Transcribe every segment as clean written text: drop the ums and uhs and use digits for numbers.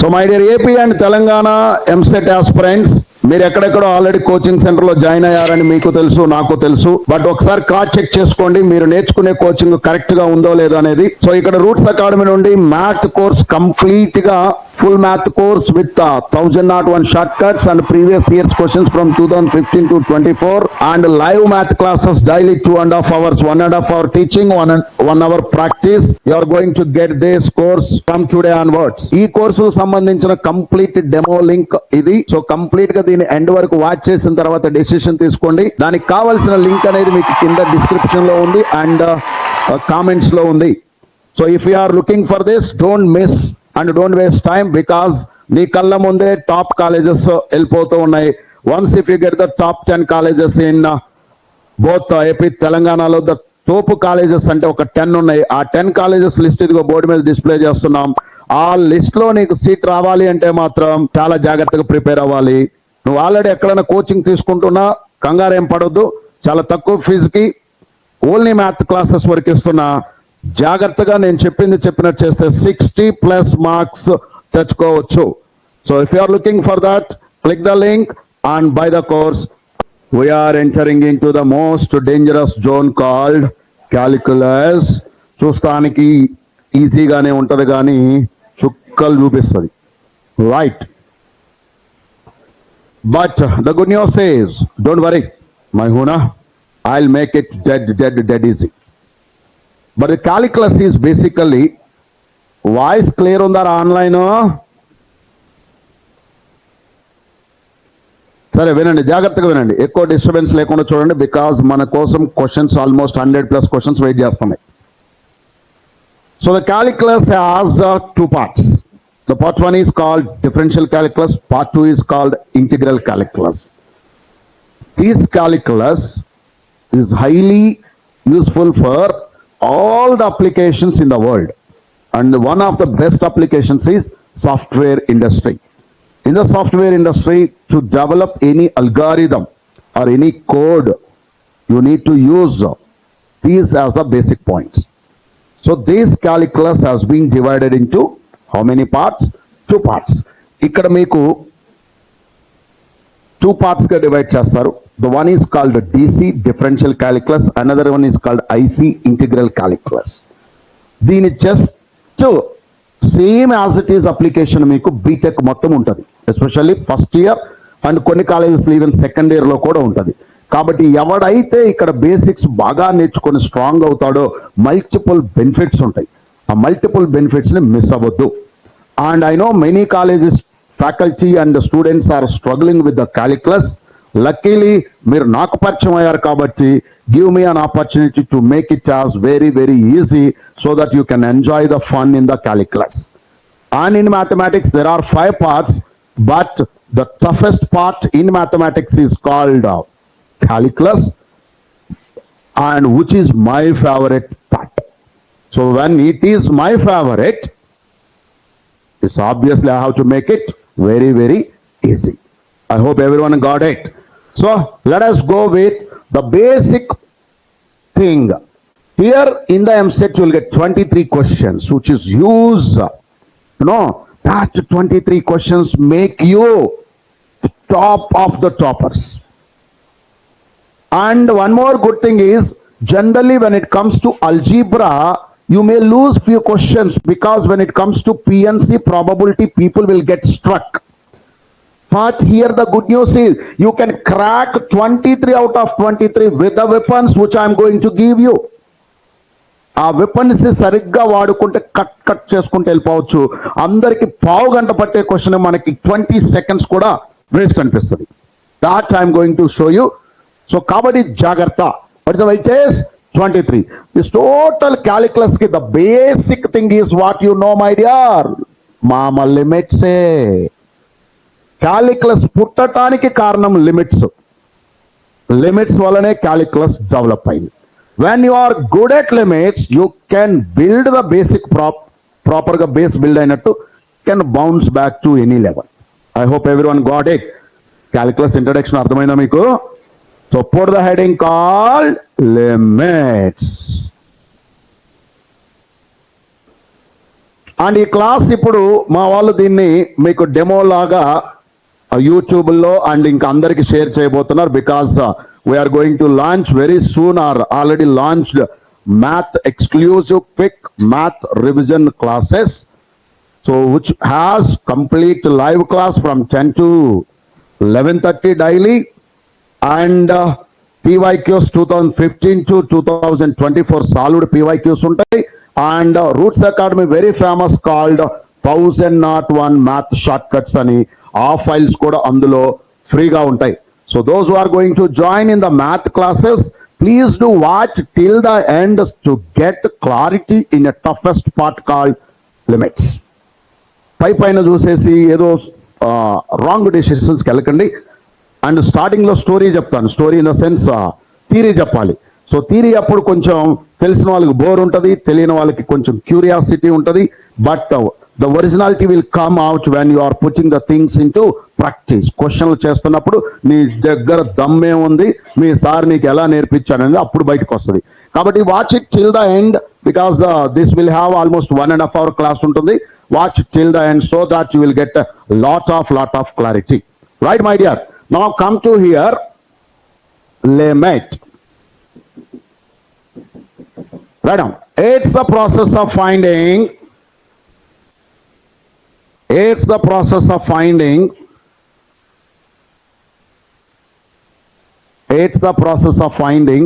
my dear AP and Telangana MSET aspirants, మీరు ఎక్కడెక్కడో already coaching centre లో join అయ్యారని మీకు తెలుసు, నాకు తెలుసు. బట్ ఒకసారి క్రాస్ చెక్ చేసుకోండి మీరు నేర్చుకునే కోచింగ్ కరెక్ట్ గా ఉందో లేదో అనేది. సో ఇక్కడ రూట్స్ అకాడమీ నుండి మ్యాథ్ కోర్స్ కంప్లీట్ గా full math course with 1001 short cuts and previous years questions from 2015 to 24 and live math classes daily 2.5 hours, 1.5 hour teaching, 1 hour practice. You are going to get this course from today onwards. ఈ course సంబంధించిన complete demo link ఇది. So complete గా దీని end వరకు watch చేసిన తర్వాత decision తీసుకోండి. దానికి కావాల్సిన లింక్ అనేది మీకు కింద డిస్క్రిప్షన్ లో ఉంది అండ్ కామెంట్స్ లో ఉంది. So if you are looking for this, don't miss and don't waste time, because నీ కళ్ళ ముందే టాప్ కాలేజెస్ వెళ్ళిపోతూ ఉన్నాయి. Once if you get the top 10 colleges in both AP తెలంగాణలో, ద తోపు కాలేజెస్ అంటే ఒక 10 ఉన్నాయి. ఆ 10 కాలేజెస్ లిస్ట్ ఇదిగో బోర్డు మీద డిస్ప్లే చేస్తున్నాం. ఆ లిస్ట్ లో నీకు సీట్ రావాలి అంటే మాత్రం చాలా జాగ్రత్తగా ప్రిపేర్ అవ్వాలి. నువ్వు ఆల్రెడీ ఎక్కడైనా కోచింగ్ తీసుకుంటున్నా కంగారు ఏం పడొద్దు. చాలా తక్కువ ఫీజుకి ఓన్లీ మ్యాథ్ క్లాసెస్ వరకు ఇస్తున్నా. జాగ్రత్తగా నేను చెప్పినట్టు చేస్తే 60+ మార్క్స్ తెచ్చుకోవచ్చు. So if you are looking for that, click the link and buy the course. We're entering into the most dangerous zone called calculus. చూస్తానికి ఈజీగానే ఉంటది కానీ చుక్కలు చూపిస్తుంది, right? But the good news is, don't worry, my huna, I'll make it dead easy. But the calculus is basically, voice clear on the online? సరే వినండి, జాగ్రత్తగా వినండి, ఎక్కువ డిస్టర్బెన్స్ లేకుండా చూడండి, బికాజ్ మన కోసం క్వశ్చన్స్ ఆల్మోస్ట్ 100+ క్వశ్చన్స్ వెయిట్ చేస్తున్నాయి. So the calculus has 2 parts. The part 1 is called differential calculus, part 2 is called integral calculus. This calculus is highly useful for all the applications in the world, and one of the best applications is software industry. In the software industry, to develop any algorithm or any code, you need to use these as a basic points. So this calculus has been divided into how many parts? 2 parts. ఇక్కడ మీకు 2 parts గా divide చేస్తారు. The one is called DC, differential calculus. Another one is called IC, integral calculus. దీని just same as it is application మీకు BTech మొత్తం ఉంటుంది, especially first year and కొన్ని colleges even second year లో కూడా ఉంటుంది. కాబట్టి ఎవడైతే ఇక్కడ బేసిక్స్ బాగా నేర్చుకొని స్ట్రాంగ్ అవుతాడో మల్టిపుల్ బెనిఫిట్స్ ఉంటాయి. ఆ మల్టిపుల్ బెనిఫిట్స్ ని మిస్ అవ్వద్దు. And I know many colleges faculty and students are struggling with the calculus. Luckily మీరు నాకు పరిచయం అయ్యారు కాబట్టి give me an opportunity to make it as very easy so that you can enjoy the fun in the calculus. And in mathematics there are 5 parts, but the toughest part in mathematics is called calculus, and which is my favorite part. So when it is my favorite, it's obviously I have to make it very easy. I hope everyone got it. So let us go with the basic thing. Here in the MSET you will get 23 questions, which is use. That 23 questions make you the top of the toppers. And one more good thing is, generally when it comes to algebra, you may lose few questions because when it comes to PNC probability, people will get struck. But here the good news is, you can crack 23 out of 23 with the weapons which I am going to give you. ఆ weapons సరిగ్గా వాడుకుంటే cut చేసుకుంటూ వెళ్ళిపోవచ్చు. అందరికి పావు గంట పట్టే question మనకి 20 seconds కూడా వేస్ట్ అనిపిస్తుంది. That I'm going to show you. So కాబట్టి జాగ్రత్త. What is the weightage? 23. This total calculus ki the basic thing is what you know, my dear. Mama limits. Calculus పుట్టడానికి కారణం లిమిట్స్. లిమిట్స్ వల్లనే calculus develop అయింది. When you are good at limits, you can build the basic proper గా base build అయినట్టు can bounce back to any level. I hope everyone got it. Calculus introduction అర్థమైందా మీకు? So put the heading called limits. And ఈ class ఇప్పుడు మా వాళ్ళు దీన్ని మీకు డెమో లాగా యూట్యూబ్లో అండ్ ఇంకా అందరికి షేర్ చేయబోతున్నారు. Because we are going to launch very soon or already launched math exclusive quick math revision classes, so which has complete live class from 10 to 11:30 daily, and PYQs 2015 to 2024 solid PYQs ఉంటాయి. And Roots Academy very famous called 1001 math shortcuts అని ఆ files కూడా అందులో ఫ్రీగా ఉంటాయి. So those who are going to join in the math classes, please do watch till the end to get clarity in a toughest part called limits. పైన చూసేసి ఏదో wrong డెసిషన్స్కి వెళ్ళకండి. అండ్ స్టార్టింగ్లో స్టోరీ చెప్తాను. Story in the sense theory చెప్పాలి. So theory అప్పుడు కొంచెం తెలిసిన వాళ్ళకి బోర్ ఉంటుంది, తెలియని వాళ్ళకి కొంచెం క్యూరియాసిటీ ఉంటుంది. But the originality will come out when you are putting the things in to practice. క్వశ్చన్లు చేస్తున్నప్పుడు నీ దగ్గర దమ్మే ఉంది, మీ సార్ నీకు ఎలా నేర్పించానని అప్పుడు బయటకు వస్తుంది. కాబట్టి watch it till the end, because this will have almost 1.5 hour class ఉంటుంది. Watch it till the end so that you will get lot of clarity. Right my dear, now come to here limit. Right on. It's the process of finding. It's the process of finding. It's the process of finding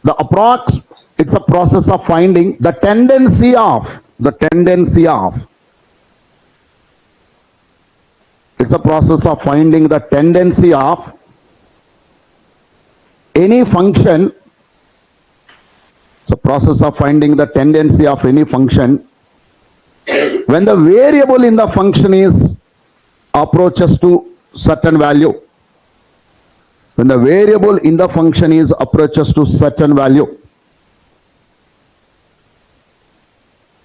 the approx. It's a process of finding the tendency of. It's a process of finding the tendency of any function. It's a process of finding the tendency of any function when the variable in the function is approaches to certain value. When the variable in the function is approaches to certain value.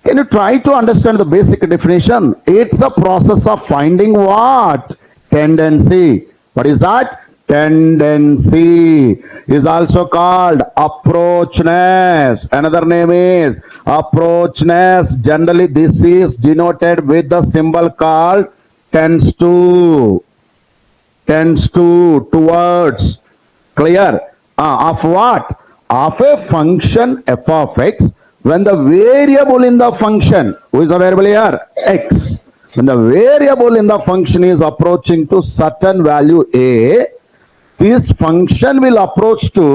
Can you try to understand the basic definition? It's the process of finding what? Tendency. What is that? Tendency is also called approachness. Another name is approachness. Generally this is denoted with the symbol called tends to, towards. Clear? Of what? Of a function f of x when the variable in the function, who is the variable here? X. When the variable in the function is approaching to certain value a, this function will approach to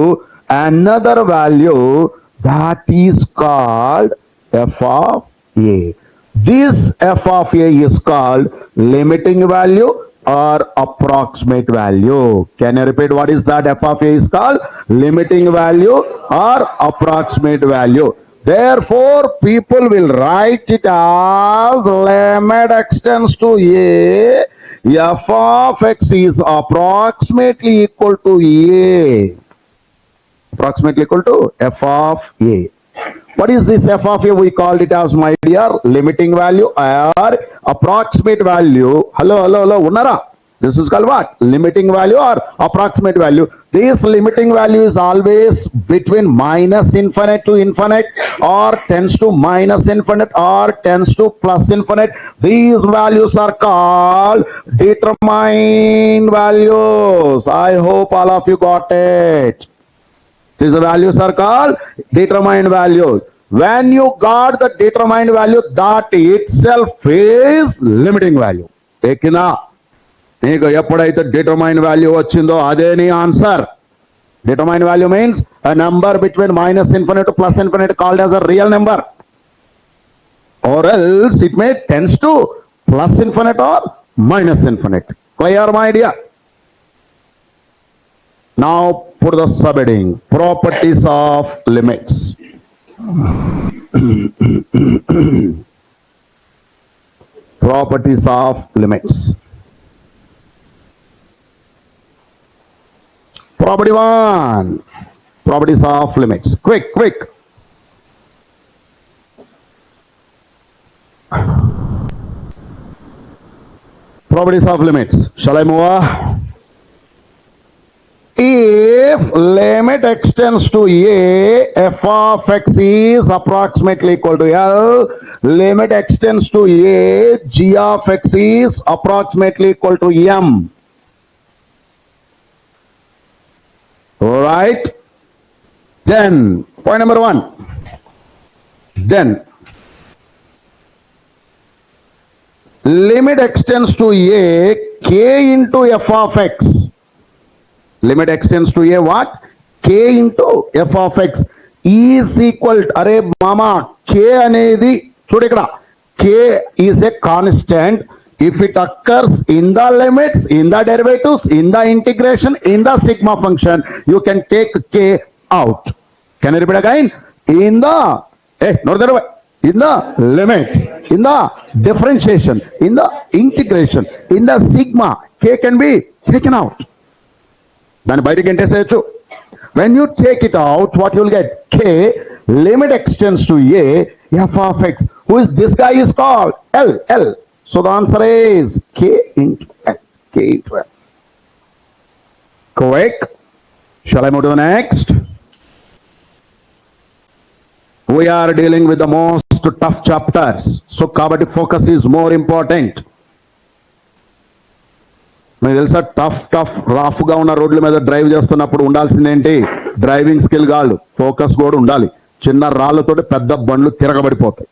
another value that is called f of a. This f of a is called limiting value or approximate value. Can you repeat what is that? F of a is called limiting value or approximate value. Therefore, people will write it as limit extends to a, f of x is approximately equal to a. Approximately equal to f of a. What is this f of a? We called it as, my dear, limiting value or approximate value. Hello, unnara? This is called what? Limiting value or approximate value. This limiting value is always between minus infinite to infinite or tends to minus infinite or tends to plus infinite. These values are called determined values. I hope all of you got it. These values are called determined values. When you got the determined value, that itself is limiting value. Ekina. నీకు ఎప్పుడైతే determine value వచ్చిందో అదే నీ answer. Determine value means a number between minus infinite to plus infinite called as a real number, or else it may tends to plus infinite or minus infinite. Clear, my dear? Now put the subheading properties of limits. Properties of limits. Property 1, properties of limits. Quick. Properties of limits. Shall I move on? If if limit extends to a, f of x is approximately equal to L. Limit extends to a, g of x is approximately equal to M. Alright? Then, point number 1. Then, limit extends to a, k into f of x. Limit extends to a what? K into f of x is equal to, అరే మామా k అనేది చూడు ఇక్కడ, k is a constant if it occurs in the limits, in the derivatives, in the integration, in the sigma function, you can take k out. Can I repeat again? In the in the limits, in the differentiation, in the integration, in the sigma, k can be taken out. దాన్ని బయటికి ఎంటేసేయచ్చు. When you take it out, what you will get? K, limit extends to a, f of x. Who is this guy is called? L. So the answer is k into L. K into L. Correct? Shall I move to the next? We are dealing with the most tough chapters. So kabatti focus is more important. మీకు తెలుసా, tough రఫ్గా ఉన్న రోడ్ల మీద drive చేస్తున్నప్పుడు ఉండాల్సిందేంటి? Driving skill కాదు, focus కూడా ఉండాలి. చిన్న రాళ్ళతోటి పెద్ద బండ్లు తిరగబడిపోతాయి.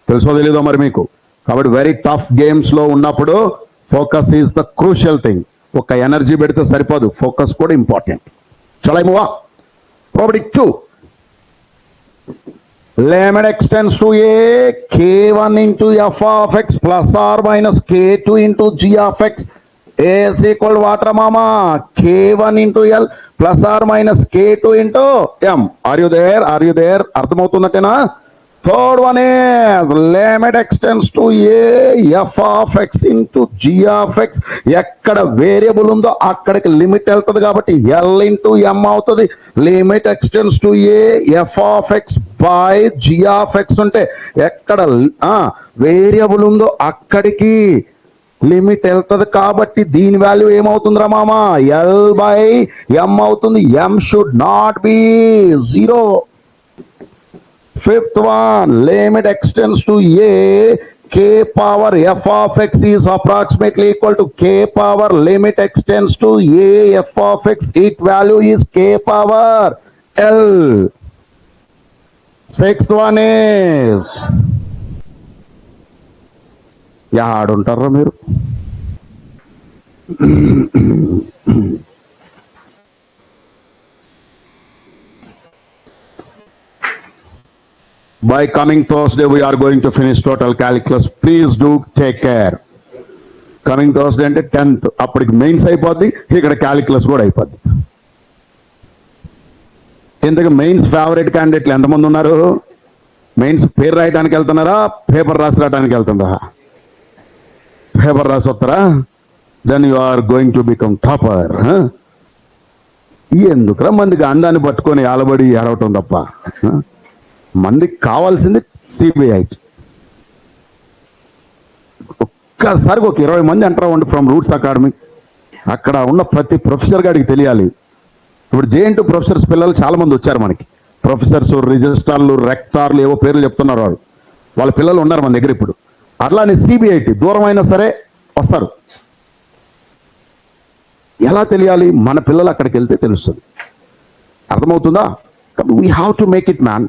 తెలుసో తెలీదో మరి మీకు? కాబట్టి వెరీ టఫ్ గేమ్స్లో ఉన్నప్పుడు focus is the crucial thing. ఒక ఎనర్జీ పెడితే సరిపోదు, ఫోకస్ కూడా ఇంపార్టెంట్. చలో move on. Property 2. Limit extends to a, k1 into f of x plus or minus k2 into g of x is equal to what, mama? k1 into L plus or minus k2 into M. Are you there? అర్థమవుతున్నట్టేనా? Third one is limit extends to a, f of x into g of x. ఎక్కడ variable ఉందో అక్కడికి limit వెళ్తుంది కాబట్టి L into M అవుతుంది. Limit extends to a, f of x by g of x ఉంటే ఎక్కడ variable ఉందో అక్కడికి లిమిట్ వెళ్తుంది కాబట్టి దీని వాల్యూ ఏమవుతుందిరా మామా? L by M అవుతుంది. M should not be 0. Fifth one, limit extends to a, k power f of x is approximately equal to k power limit extends to a, f of x, its value is k power L. Sixth one is, ఆడుంటారా మీరు? By coming Thursday, we are going to finish total calculus. Please do take care. Coming Thursday అంటే 10th, అప్పటికి mains అయిపోద్ది, ఇక్కడ calculus కూడా అయిపోద్ది. ఇంతకు mains favourite క్యాండిడేట్లు ఎంతమంది ఉన్నారు? మెయిన్స్ పేరు రాయడానికి వెళ్తున్నారా, పేపర్ రాసి రాయడానికి వెళ్తున్నారా? పేపర్ రాసి వస్తారా? Then you are going to become topper. ఎందుకురా మందికి అందాన్ని పట్టుకొని ఆలబడి ఏడవటం తప్ప? మందికి కావాల్సింది సిబిఐ. ఒక్కసారికి ఒక 20 మంది ఎంటర్ అవ్వండి ఫ్రమ్ రూట్స్ అకాడమీ. అక్కడ ఉన్న ప్రతి ప్రొఫెసర్ గారికి తెలియాలి. ఇప్పుడు JN2 ప్రొఫెసర్స్ పిల్లలు చాలా మంది వచ్చారు మనకి. ప్రొఫెసర్స్, రిజిస్ట్రార్లు, రెక్టార్లు, ఏవో పేర్లు చెప్తున్నారు వాళ్ళు. వాళ్ళ పిల్లలు ఉన్నారు మన దగ్గర ఇప్పుడు. అట్లానే సిబిఐటి దూరం అయినా సరే వస్తారు. ఎలా తెలియాలి? మన పిల్లలు అక్కడికి వెళ్తే తెలుస్తుంది. అర్థమవుతుందా? We have to make it man.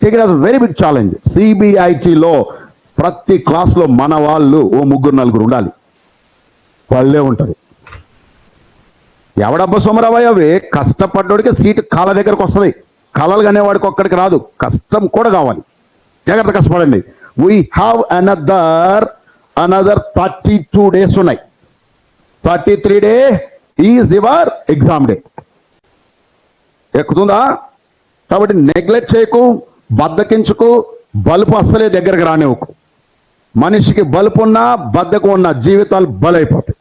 Take it as a very big challenge. సిబిఐటిలో ప్రతి క్లాస్లో మన వాళ్ళు ఓ 3-4 ఉండాలి. వాళ్ళే ఉంటారు. ఎవడబ్బ సోమరావయ్యవే, కష్టపడ్డోడికి సీటు కాళ్ళ దగ్గరకు వస్తుంది. కళలు కనేవాడికి ఒక్కడికి రాదు. కష్టం కూడా కావాలి. జాగ్రత్త కష్టపడండి. వీ హ్యావ్ అనదర్ 32 days ఉన్నాయి. 33 day is your exam day. ఎక్కుతుందా? కాబట్టి నెగ్లెక్ట్ చేయకు, బద్దకించుకు, బలుపు అస్సలే దగ్గరకు రానివ్వకు. మనిషికి బలుపు ఉన్నా బద్దకం ఉన్న జీవితాలు బలైపోతాయి.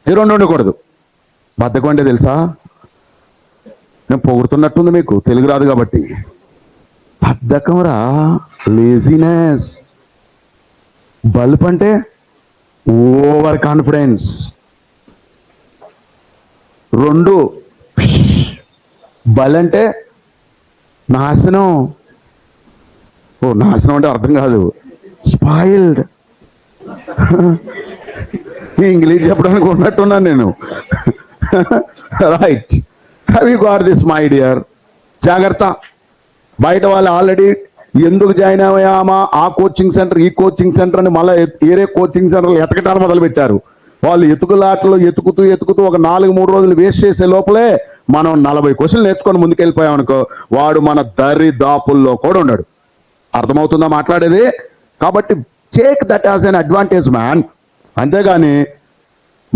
ఈ రెండు ఉండకూడదు. బద్దకం అంటే తెలుసా? నేను పొగుడుతున్నట్టుంది మీకు, తెలుగు రాదు కాబట్టి. బద్దకం రా, లేజినెస్. బల్బ్ అంటే ఓవర్ కాన్ఫిడెన్స్. 2 బల్ అంటే నాశనం. ఓ నాశనం అంటే అర్థం కాదు, స్పాయిల్డ్. ఇంగ్లీష్ చెప్పడానికి ఉన్నట్టున్నాను నేను. Right, have you got this my dear? జాగ్రత్త. బయట వాళ్ళు ఆల్రెడీ ఎందుకు జాయిన్ అయ్యామా ఆ కోచింగ్ సెంటర్ ఈ కోచింగ్ సెంటర్ అని మళ్ళీ వేరే కోచింగ్ సెంటర్లు ఎతకటాలు మొదలు పెట్టారు. వాళ్ళు ఎతుకులాటలు ఎతుకుతూ ఒక 4-3 రోజులు వేస్ట్ చేసే లోపలే మనం 40 క్వశ్చన్లు నేర్చుకొని ముందుకెళ్ళిపోయామనుకో, వాడు మన దరిదాపుల్లో కూడా ఉన్నాడు. అర్థమవుతుందా మాట్లాడేది? కాబట్టి take that as an advantage man. అంతేగాని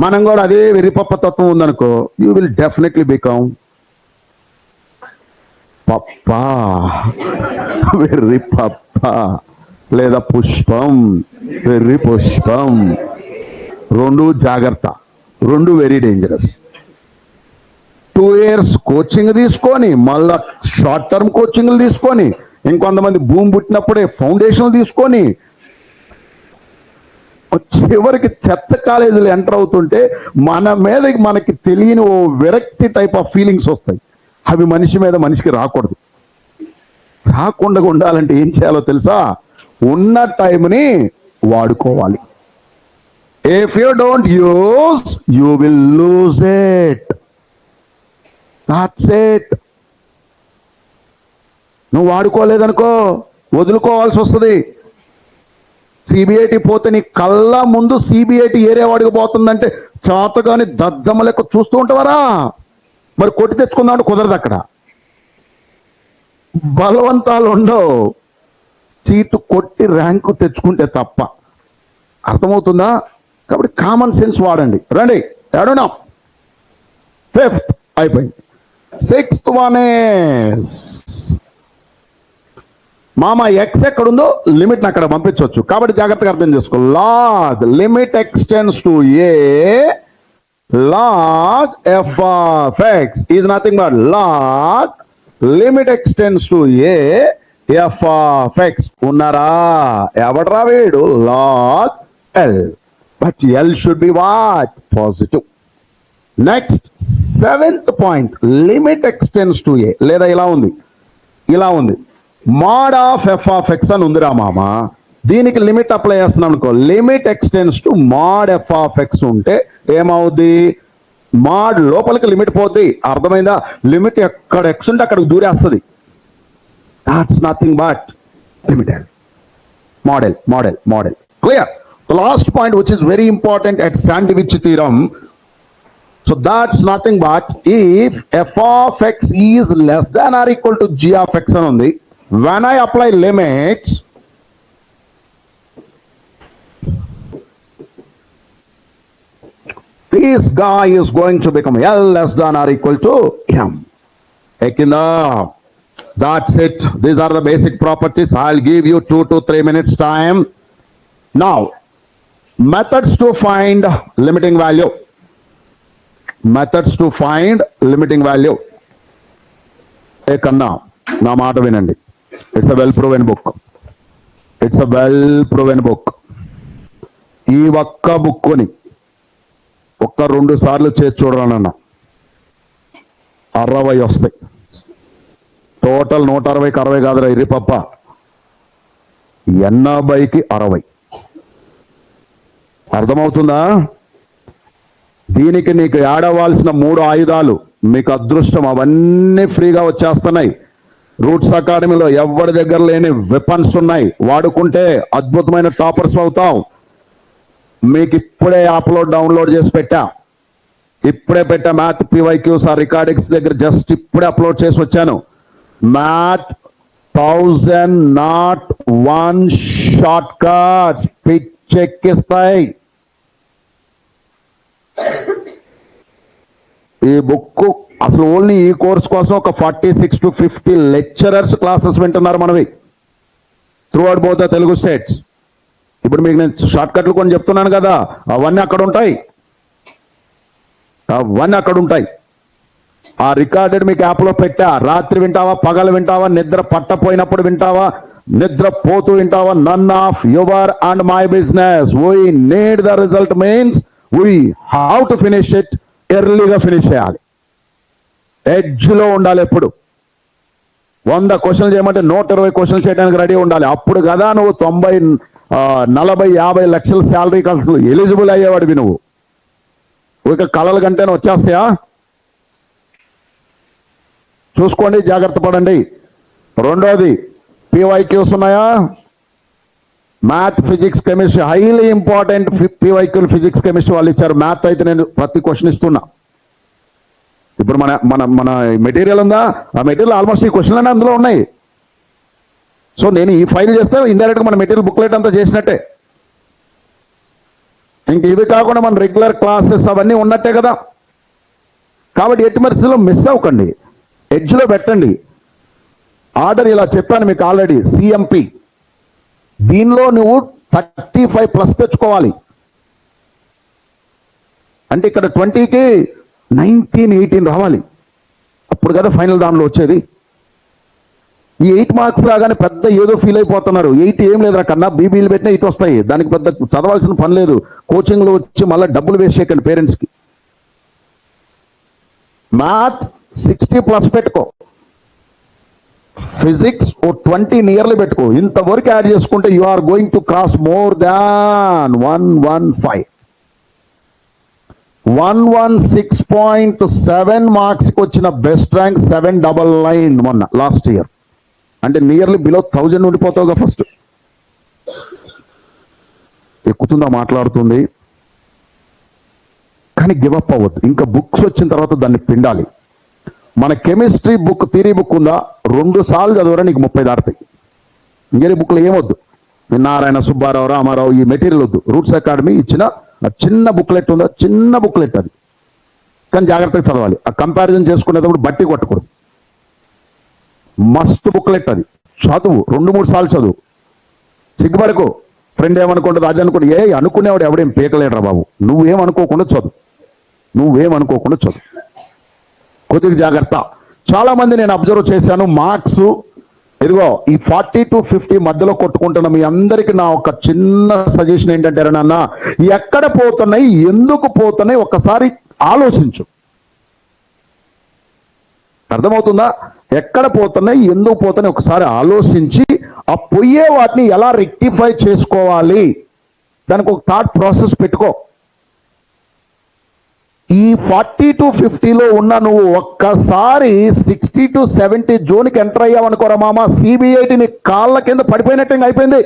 మనం కూడా అదే వెర్రిపప్ప తత్వం ఉందనుకో, యూ విల్ డెఫినెట్లీ బికమ్ పప్పా, వెర్రి పప్ప, లేదా పుష్పం, వెర్రి పుష్పం. రెండు జాగ్రత్త, రెండు వెరీ డేంజరస్. 2 years కోచింగ్ తీసుకొని మళ్ళా షార్ట్ టర్మ్ కోచింగ్లు తీసుకొని ఇంకొంతమంది భూమి పుట్టినప్పుడే ఫౌండేషన్లు తీసుకొని చివరికి చెత్త కాలేజీలు ఎంటర్ అవుతుంటే మన మీద మనకి తెలియని ఓ విరక్తి టైప్ ఆఫ్ ఫీలింగ్స్ వస్తాయి. అవి మనిషి మీద మనిషికి రాకూడదు. రాకుండా ఉండాలంటే ఏం చేయాలో తెలుసా? ఉన్న టైంని వాడుకోవాలి. If you don't use you will lose it. That's it. నువ్వు వాడుకోలేదనుకో వదులుకోవాల్సి వస్తుంది. సిబిఐటి పోతే నీ కళ్ళ ముందు సిబిఐటి ఏరే వాడికి పోతుందంటే చాతగాని దద్దమ్మ లెక్క చూస్తూ ఉంటావారా? మరి కొట్టి తెచ్చుకుందామంటే కుదరదు. అక్కడ బలవంతాలు ఉండవు. సీటు కొట్టి ర్యాంకు తెచ్చుకుంటే తప్ప. అర్థమవుతుందా? కాబట్టి కామన్ సెన్స్ వాడండి. రండి, ఎడునా 5th అయిపోయింది. 6th one is మామ ఎక్స్ ఎక్కడుందో లిమిట్ అక్కడ పంపించవచ్చు. కాబట్టి జాగ్రత్తగా అర్థం చేసుకో. Log limit extends to a log f of x is nothing but log limit extends to a f of x. ఉన్నారా? ఎవడరా వీడు? Log l. But l should be what? Positive. Next 7th point, limit extends to a. లేదా ఇలా ఉంది, ఇలా ఉంది, mode of f of x అని ఉందిరా మామ. దీనికి లిమిట్ అప్లై చేస్తున్నాం అనుకో, limit x tends to mod f of x ఉంటే ఏమవుద్ది? మోడ్ లోపలికి లిమిట్ పోద్ది. అర్థమైందా? లిమిట్ ఎక్కడ ఎక్స్ ఉంటే అక్కడికి దూరేస్తుంది. That's nothing but limited. Model model model. Clear? The last point, which is very important at Sandwich theorem. So that's nothing but if f of x is less than or equal to g of x అని ఉంది, when I apply limits, this guy is going to become L less than or equal to M. Ekinda, that's it. These are the basic properties. I'll give you 2 to 3 minutes time. Now, methods to find limiting value. Methods to find limiting value. ఏ కన్నా నా మాట వినండి. It's a well proven book. It's a well proven book. ఈ ఒక్క బుక్కుని ఒక్క 2 సార్లు చేసి చూడరానన్నా 60 వస్తాయి. టోటల్ 160కి 60 కాదురా ఇరిపప్ప, 80కి 60. అర్థమవుతుందా? దీనికి నీకు ఆడవలసిన 3 ఆయుధాలు, మీకు అదృష్టం, అవన్నీ ఫ్రీగా వచ్చేస్తున్నాయి. రూట్స్ అకాడమీలో ఎవరి దగ్గర లేని వెపన్స్ ఉన్నాయి. వాడుకుంటే అద్భుతమైన టాపర్స్ అవుతాం. మీకు ఇప్పుడే యాప్లో డౌన్లోడ్ చేసి పెట్టా. ఇప్పుడే పెట్టా. మ్యాథ్ PYQs ఆ రికార్డింగ్స్ దగ్గర జస్ట్ ఇప్పుడే అప్లోడ్ చేసి వచ్చాను. మ్యాథ్ 1001 షార్ట్ కట్స్ పిచ్చెక్కిస్తాయి. ఈ బుక్ అసలు ఓన్లీ ఈ కోర్స్ కోసం ఒక 46 to 50 లెక్చరర్స్ క్లాసెస్ వింటున్నారు మనవి through out both the Telugu states. ఇప్పుడు మీకు నేను షార్ట్ కట్లు కొన్ని చెప్తున్నాను కదా, అవన్నీ అక్కడ ఉంటాయి. అవన్నీ అక్కడ ఉంటాయి. ఆ రికార్డెడ్ మీకు యాప్లో పెట్టా. రాత్రి వింటావా, పగలు వింటావా, నిద్ర పట్టపోయినప్పుడు వింటావా, నిద్ర పోతూ వింటావా, none of your and my business. We need the result means we how to finish it. ఎర్లీగా ఫినిష్ చేయాలి. ఎడ్జ్లో ఉండాలి. ఎప్పుడు 100 క్వశ్చన్లు చేయమంటే 120 క్వశ్చన్లు చేయడానికి రెడీ ఉండాలి. అప్పుడు కదా నువ్వు 90, 40, 50 లక్షల శాలరీ కలిసి ఎలిజిబుల్ అయ్యేవాడివి. నువ్వు ఇక కళల కంటేనే వచ్చేస్తాయా? చూసుకోండి, జాగ్రత్త పడండి. రెండోది, PYQs ఉన్నాయా? Math, physics, chemistry highly important. PYQ physics, chemistry వాళ్ళు ఇచ్చారు. మ్యాథ్ అయితే నేను ప్రతి క్వశ్చన్ ఇస్తున్నా. ఇప్పుడు మన మన మన మెటీరియల్ ఉందా, ఆ మెటీరియల్ ఆల్మోస్ట్ ఈ క్వశ్చన్లు అన్నీ అందులో ఉన్నాయి. సో నేను ఈ ఫైల్ చేస్తే ఇండైరెక్ట్గా మన మెటీరియల్ బుక్లెట్ అంతా చేసినట్టే. ఇంక ఇవి కాకుండా మన రెగ్యులర్ క్లాసెస్ అవన్నీ ఉన్నట్టే కదా. కాబట్టి ఎట్టి పరిస్థితుల్లో మిస్ అవ్వకండి, ఎడ్జ్లో పెట్టండి. ఆర్డర్ ఇలా చెప్పాను మీకు ఆల్రెడీ. CMP దీనిలో నువ్వు 35+ తెచ్చుకోవాలి. అంటే ఇక్కడ 20కి 19, 18 రావాలి. అప్పుడు కదా ఫైనల్ దానిలో వచ్చేది. ఈ 8 మార్క్స్ రాగానే పెద్ద ఏదో ఫీల్ అయిపోతున్నారు. 8 ఏం లేదు కన్నా, బీబీలు పెట్టినా 8 వస్తాయి. దానికి పెద్ద చదవాల్సిన పని లేదు. కోచింగ్లో వచ్చి మళ్ళీ డబ్బులు వేస్ట్ చేయకండి పేరెంట్స్కి. మ్యాథ్ 60+ పెట్టుకో, ఫిజిక్స్ 20 నియర్లీ పెట్టుకో. ఇంతవరకు యాడ్ చేసుకుంటే you are going to cross more than 115. 116.7 మార్క్స్కి వచ్చిన బెస్ట్ ర్యాంక్ 799 మొన్న లాస్ట్ ఇయర్. అంటే నియర్లీ బిలో 1000 ఉండిపోతావుగా. ఫస్ట్ ఎక్కుతుందా, మాట్లాడుతుంది కానీ గివప్ అవ్వద్దు. ఇంకా బుక్స్ వచ్చిన తర్వాత దాన్ని పిండాలి. మన కెమిస్ట్రీ బుక్, థియరీ బుక్ ఉందా, 2 సార్లు చదవరా నీకు 30 దాటుతాయి. ఇంకే బుక్లో ఏమొద్దు. నారాయణ, సుబ్బారావు, రామారావు ఈ మెటీరియల్ వద్దు. రూట్స్ అకాడమీ ఇచ్చిన చిన్న బుక్లెట్ ఉందా, చిన్న బుక్లెట్ అది, కానీ జాగ్రత్తగా చదవాలి. ఆ కంపారిజన్ చేసుకునేటప్పుడు బట్టి కొట్టకూడదు. మస్తు బుక్లెట్ అది, చదువు. 2-3 సార్లు చదువు, సిగ్గుపడకు. ఫ్రెండ్ ఏమనుకుంటుంది, అది అనుకుంటే అనుకునేవాడు ఎవడేం పీకలేడరా బాబు. నువ్వేమనుకోకుండా చదువు, కొద్దిగా జాగ్రత్త. చాలా మంది నేను అబ్జర్వ్ చేశాను, మార్క్స్ ఇదిగో ఈ 40 to 50 మధ్యలో కొట్టుకుంటున్న మీ అందరికీ నా ఒక చిన్న సజెషన్ ఏంటంటే, నాన్న ఎక్కడ పోతున్నాయి, ఎందుకు పోతున్నాయి ఒక్కసారి ఆలోచించు. అర్థమవుతుందా? ఎక్కడ పోతున్నాయి, ఎందుకు పోతున్నాయి ఒకసారి ఆలోచించి ఆ పోయే వాటిని ఎలా రెక్టిఫై చేసుకోవాలి దానికి ఒక థాట్ ప్రాసెస్ పెట్టుకో. ఈ 40 to 50లో ఉన్న నువ్వు ఒక్కసారి 60 to 70 జోన్కి ఎంటర్ అయ్యావనుకోరా మామ, CBIT నీ కాళ్ళ కింద పడిపోయినట్టు అయిపోయింది.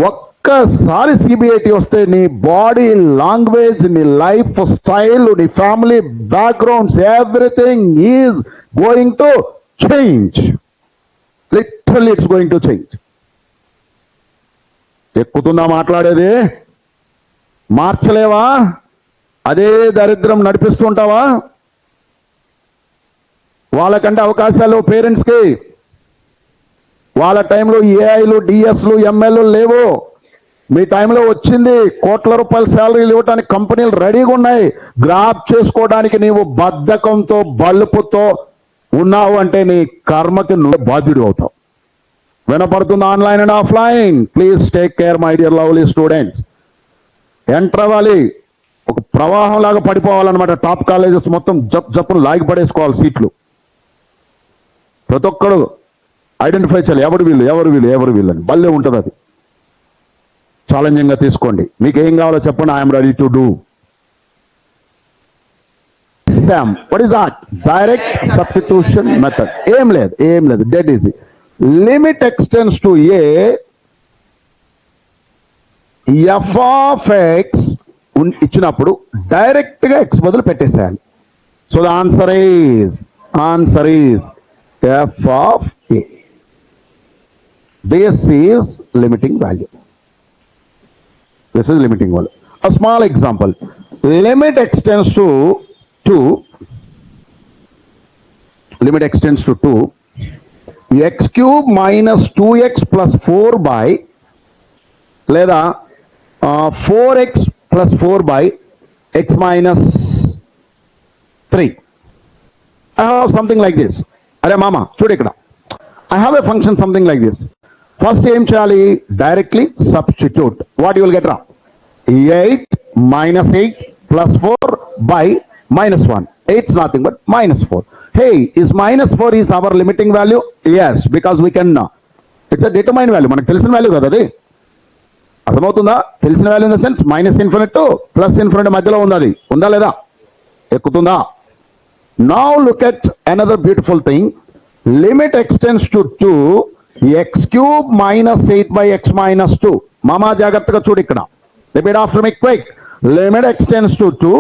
ఒక్కసారి CBIT వస్తే నీ బాడీ లాంగ్వేజ్, నీ లైఫ్ స్టైల్, నీ family backgrounds, everything is going to change. Literally it's going to change. ఎక్కుతుందా మాట్లాడేది? మార్చలేవా? అదే దరిద్రం నడిపిస్తుంటావా? వాళ్ళకంటే అవకాశాలు పేరెంట్స్కి. వాళ్ళ టైంలో ఏఐలు, డిఎస్లు, ఎంఎల్లు లేవు. మీ టైంలో వచ్చింది. కోట్ల రూపాయల శాలరీలు ఇవ్వడానికి కంపెనీలు రెడీగా ఉన్నాయి. గ్రాప్ చేసుకోవడానికి నీవు బద్ధకంతో, బలుపుతో ఉన్నావు అంటే నీ కర్మకి నువ్వు బాధ్యుడు అవుతావు. వినపడుతుంది online and offline? Please take care my dear lovely students. Enter అవ్వాలి, ఒక ప్రవాహం లాగా పడిపోవాలన్నమాట. టాప్ కాలేజెస్ మొత్తం జప్పును లాగి పడేసుకోవాలి సీట్లు. ప్రతి ఒక్కడు ఐడెంటిఫై చేయాలి, ఎవరు వీళ్ళు అని. భలే ఉంటుంది అది. ఛాలెంజింగ్గా తీసుకోండి. మీకు ఏం కావాలో చెప్పండి, I'm ready to do. What is that? Direct substitution method. ఏం లేదు, dead easy. Limit extends to a f of x ఇచ్చినప్పుడు డైరెక్ట్ గా x బదులు పెట్టేసేయాలి. So the answer is f of a. This is limiting value. A small example. Limit extends to 2. x cube minus 2x plus 4 by లేదా 4x plus 4 by x minus 3. I have something like this. అరే మామ చూడు, ఇక్కడ I have a function something like this. First ఏం చేయాలి? Directly substitute. What you will get రా? 8 minus 8 plus 4 by minus 1. 8 is nothing but minus 4. Hey, is minus 4 is our limiting value? Yes, because we can know. It's a determined value. మనకు తెలిసిన value కదా అది. అర్థమవుతుందా? తెలిసిన value in the sense minus infinite to plus infinite మధ్యలో ఉంది అది. ఉందా లేదా? ఎక్కుతుందా? Now look at another beautiful thing. Limit extends to 2, x cube minus 8 by x minus 2. Mama జాగ్రత్తగా చూడు ఇక్కడ. Repeat after me quick. Limit extends to 2,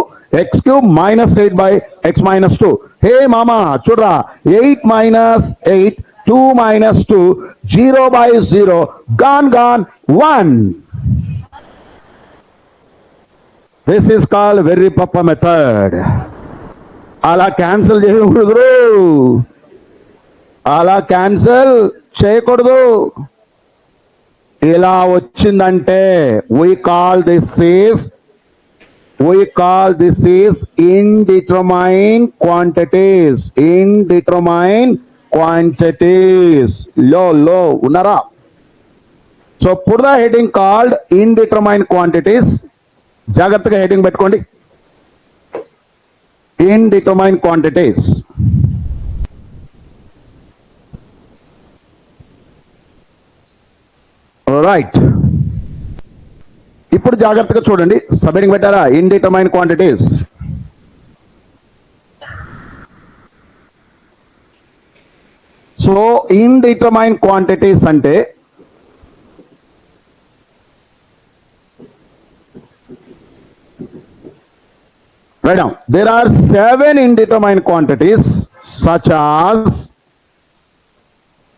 x cube minus 8 by x minus 2. Hey mama, చూడరా. 8 minus 8, 2 minus 2, 0 by 0, gone, 1. This is called very papa method. అలా cancel చేయకూడదు. అలా cancel చేయకూడదు. ఇలా వచ్చిందంటే we call this is indeterminate quantities. Indeterminate quantities. Low ఉన్నారా? So put the heading called indeterminate quantities. జాగ్రత్తగా heading పెట్టుకోండి. Indeterminate quantities. రైట్. ఇప్పుడు జాగ్రత్తగా చూడండి. సబ్హెడింగ్ పెట్టారా? ఇండిటర్మైన్ క్వాంటిటీస్. సో ఇండిటర్మైన్ క్వాంటిటీస్ అంటే write down. There are 7 indeterminate quantities such as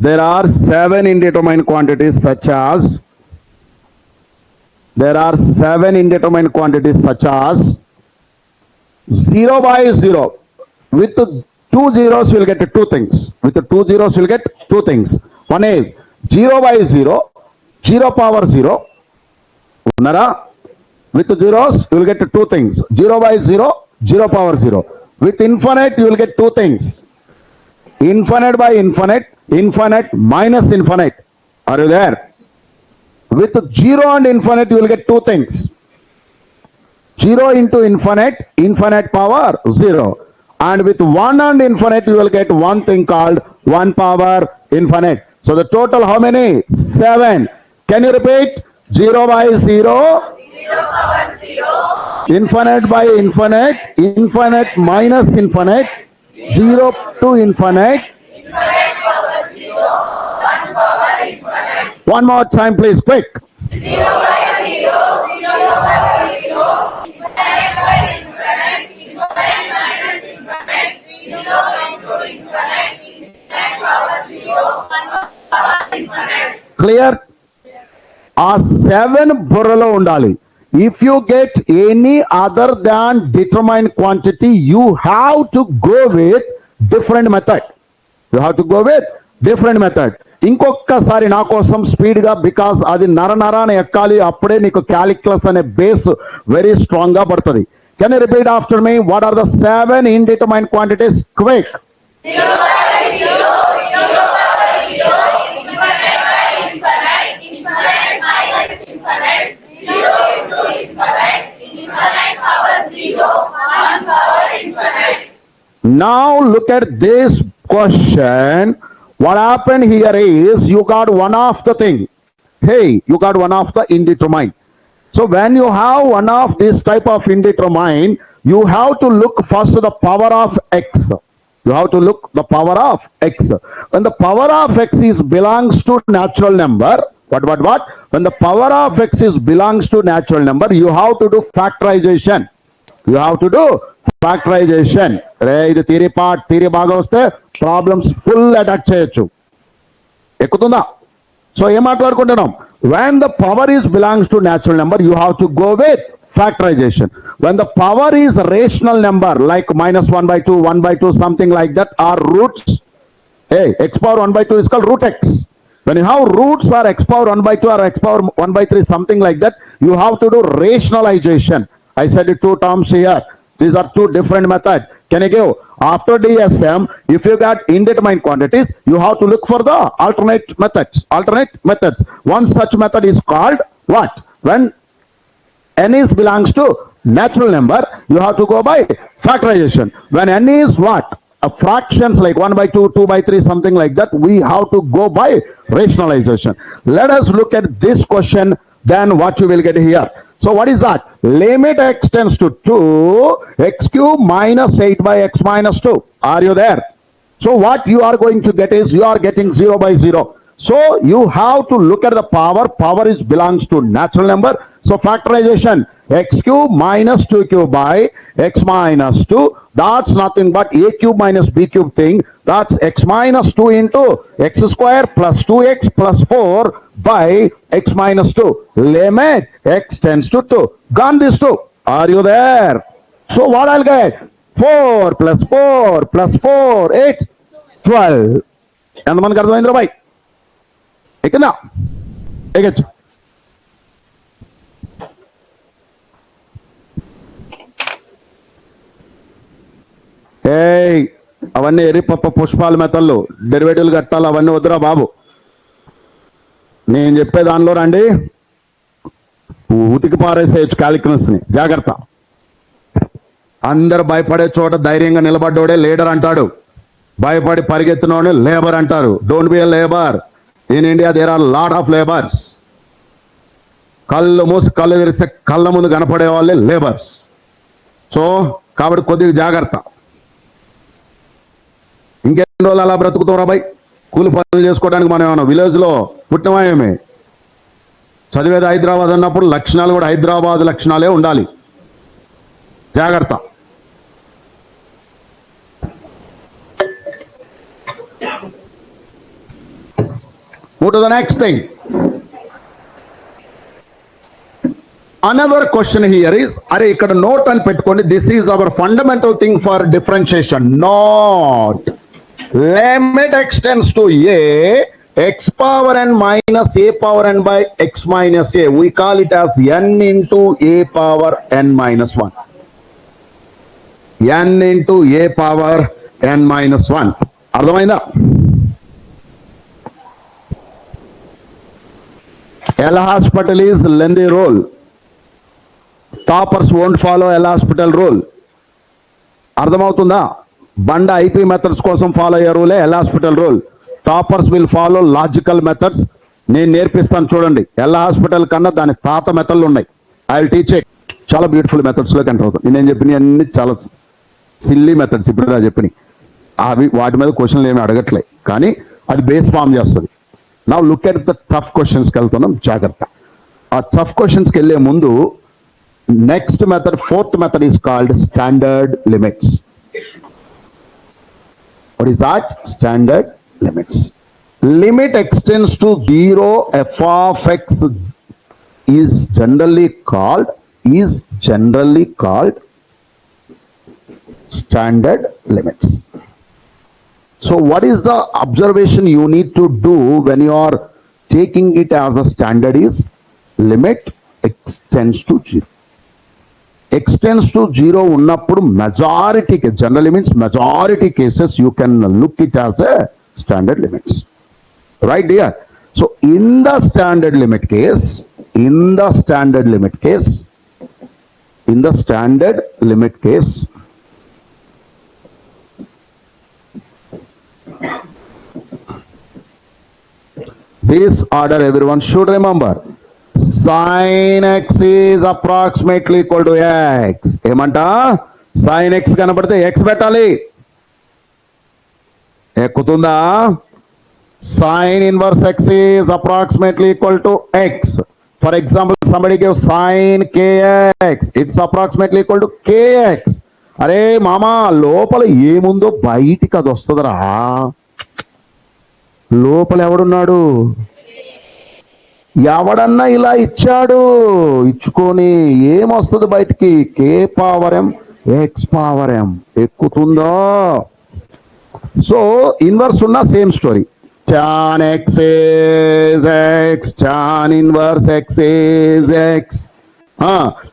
there are 7 indeterminate quantities such as 0 by 0. With 2 zeros you will get 2 things. With 2 zeros you will get 2 things. One is 0 by 0, 0 power 0. Unnara? With zeros you will get 2 things. 0 by 0, 0 power 0. With infinite you will get 2 things. Infinite by infinite, infinite minus infinite. Are you there? With 0 and infinite you will get 2 things. 0 into infinite, infinite power 0. And with 1 and infinite you will get one thing called 1 power infinite. So the total how many? 7. Can you repeat? 0 by 0, 0 power 0, infinite by infinite, infinite minus infinite, 0 to infinite. infinite power 0, 1 power infinite. One more time please, quick. 0 by 0, 0 power 0, infinite by infinite, infinite minus infinite, 0 into infinite, infinite power 0, 1 power infinite. Clear? ఆ 7 బుర్రలో ఉండాలి. If you get any other than determined quantity, you have to go with different method. You have to go with different method. ఇంకొకసారి నా కోసం speed గా, because అది నరనరాన ఎక్కాలి. అప్పుడే నీకు క్యాలిక్యులస్ అనే బేస్ వెరీ స్ట్రాంగ్ గా పడుతుంది. Can you repeat after me? What are the 7 indeterminate quantities? Quick. 0 by 0, 0 power 0, infinite by infinite, infinite minus infinite, 0 into infinite, infinite power 0, 1 power infinite. Now look at this question. What happened here is you got one of the thing. Hey, you got one of the indeterminate. So when you have one of this type of indeterminate, you have to look first the power of x. You have to look the power of x. When the power of x is belongs to natural number, what? When the power of x is belongs to natural number, you have to do factorization. You have to do factorization. ఇది theory part. Theory బాగా వస్తే problems full attack చేయొచ్చు. ఎక్కుతుందా? So ఏం మాట్లాడుకుంటున్నాం? When the power is belongs to natural number, you have to go with factorization. When the power is rational number like minus 1 by 2, 1 by 2, something like that, are roots. Hey, x power 1 by 2 is called root x. When you have roots or x power 1 by 2 or x power 1 by 3, something like that, you have to do rationalization. I said it 2 terms here. These are 2 different methods. Can I give? After DSM, if you got indeterminate quantities, you have to look for the alternate methods. Alternate methods. One such method is called what? When n is belongs to natural number, you have to go by factorization. When n is what? Fractions like 1 by 2, 2 by 3, something like that, we have to go by rationalization. Let us look at this question, then what you will get here. So what is that? Limit x tends to 2, x cube minus 8 by x minus 2. Are you there? So what you are going to get is, you are getting 0 by 0. So you have to look at the power. Power is belongs to natural number. So factorization, x cube minus 2 cube by x minus 2. That's nothing but a cube minus b cube thing. That's x minus 2 into x square plus 2x plus 4 by x minus 2. Limit x tends to 2. Gone this 2. Are you there? So what I'll get? 4 plus 4 plus 4, 8, 12. ఎంతమందికి అర్థమైందిరా bye? ఎక్కిందా? ఎగచ్చు. ఏయ్, అవన్నీ ఎరిపప్ప పుష్పాల మెతళ్ళు, డెరివేటివ్లు కట్టాలి, అవన్నీ వద్దురా బాబు. నేను చెప్పే దానిలో రండి, ఉతికి పారేసేయచ్చు క్యాలిక్యులస్ని. జాగ్రత్త. అందరు భయపడే చోట ధైర్యంగా నిలబడ్డోడే లీడర్ అంటాడు. భయపడి పరిగెత్తినోడే లేబర్ అంటారు. Don't be a labour. In India there are lot of labours. కళ్ళు మూసి కళ్ళు తెరిస్తే కళ్ళ ముందు కనపడే వాళ్ళే లేబర్స్. సో కాబట్టి కొద్దిగా జాగ్రత్త. ఇంకెన్ని రోజులు అలా బ్రతుకుతాం రా బాయ్? కూలి పనులు చేసుకోవడానికి మనం ఏమన్నా విలేజ్లో పుట్టినమేమే? చదివేది హైదరాబాద్ అన్నప్పుడు లక్షణాలు కూడా హైదరాబాద్ లక్షణాలే ఉండాలి. జాగ్రత్త. Go to the next thing. Another question here is, అరే ఇక్కడ నోట్ అని పెట్టుకోండి. This is our fundamental thing for differentiation. Not limit x tends to a, x power n minus a power n by x minus a. We call it as n into a power n minus 1. n into a power n minus 1. అర్థమైందా? L hospital is lengthy rule. Toppers won't follow L hospital rule. అర్థమవుతుందా? బండ IP methods కోసం follow అయ్యే రూలే L hospital rule. Toppers will follow logical methods. నేను నేర్పిస్తాను చూడండి. L hospital కన్నా దాని తాత మెథడ్లు ఉన్నాయి. I will teach it. చాలా బ్యూటిఫుల్ మెథడ్స్లోకి ఎంటర్ అవుతాను. నేను చెప్పిన అన్ని చాలా సిల్లీ మెథడ్స్ ఇప్పుడు చెప్పిన అవి, వాటి మీద క్వశ్చన్లు ఏమి అడగట్లే, కానీ అది బేస్ ఫామ్ చేస్తుంది. Now look at the tough క్వశ్చన్స్కి వెళ్తున్నాం. జాగ్రత్త. ఆ టఫ్ క్వశ్చన్స్కి వెళ్ళే ముందు next method, fourth method is called standard limits. What is that? Standard limits. Limit extends to 0, f of x is generally called standard limits. So what is the observation you need to do when you are taking it as a standard is limit x tends to 0. X tends to 0 ఉన్నప్పుడు majority, general limits majority cases you can look it as a standard limits. Right dear? So in the standard limit case, this order everyone should remember. Sin x is approximately equal to x. ఏమంట? sin x కనబడితే x పెట్టాలి. ఎక్కుతుందా? sin inverse x is approximately equal to x. For example, somebody gives sin kx. It's approximately equal to kx. అరే మామా, లోపల ఏముందో బయటికి అది వస్తుందిరా. లోపల ఎవడున్నాడు? ఎవడన్నా ఇలా ఇచ్చాడు, ఇచ్చుకొని ఏమొస్తుంది బయటికి? కే పవర్ ఎం ఎక్స్ పవర్ ఎం. ఎక్కుతుందో? సో ఇన్వర్స్ ఉన్న same story. tan x is x, tan inverse x is x.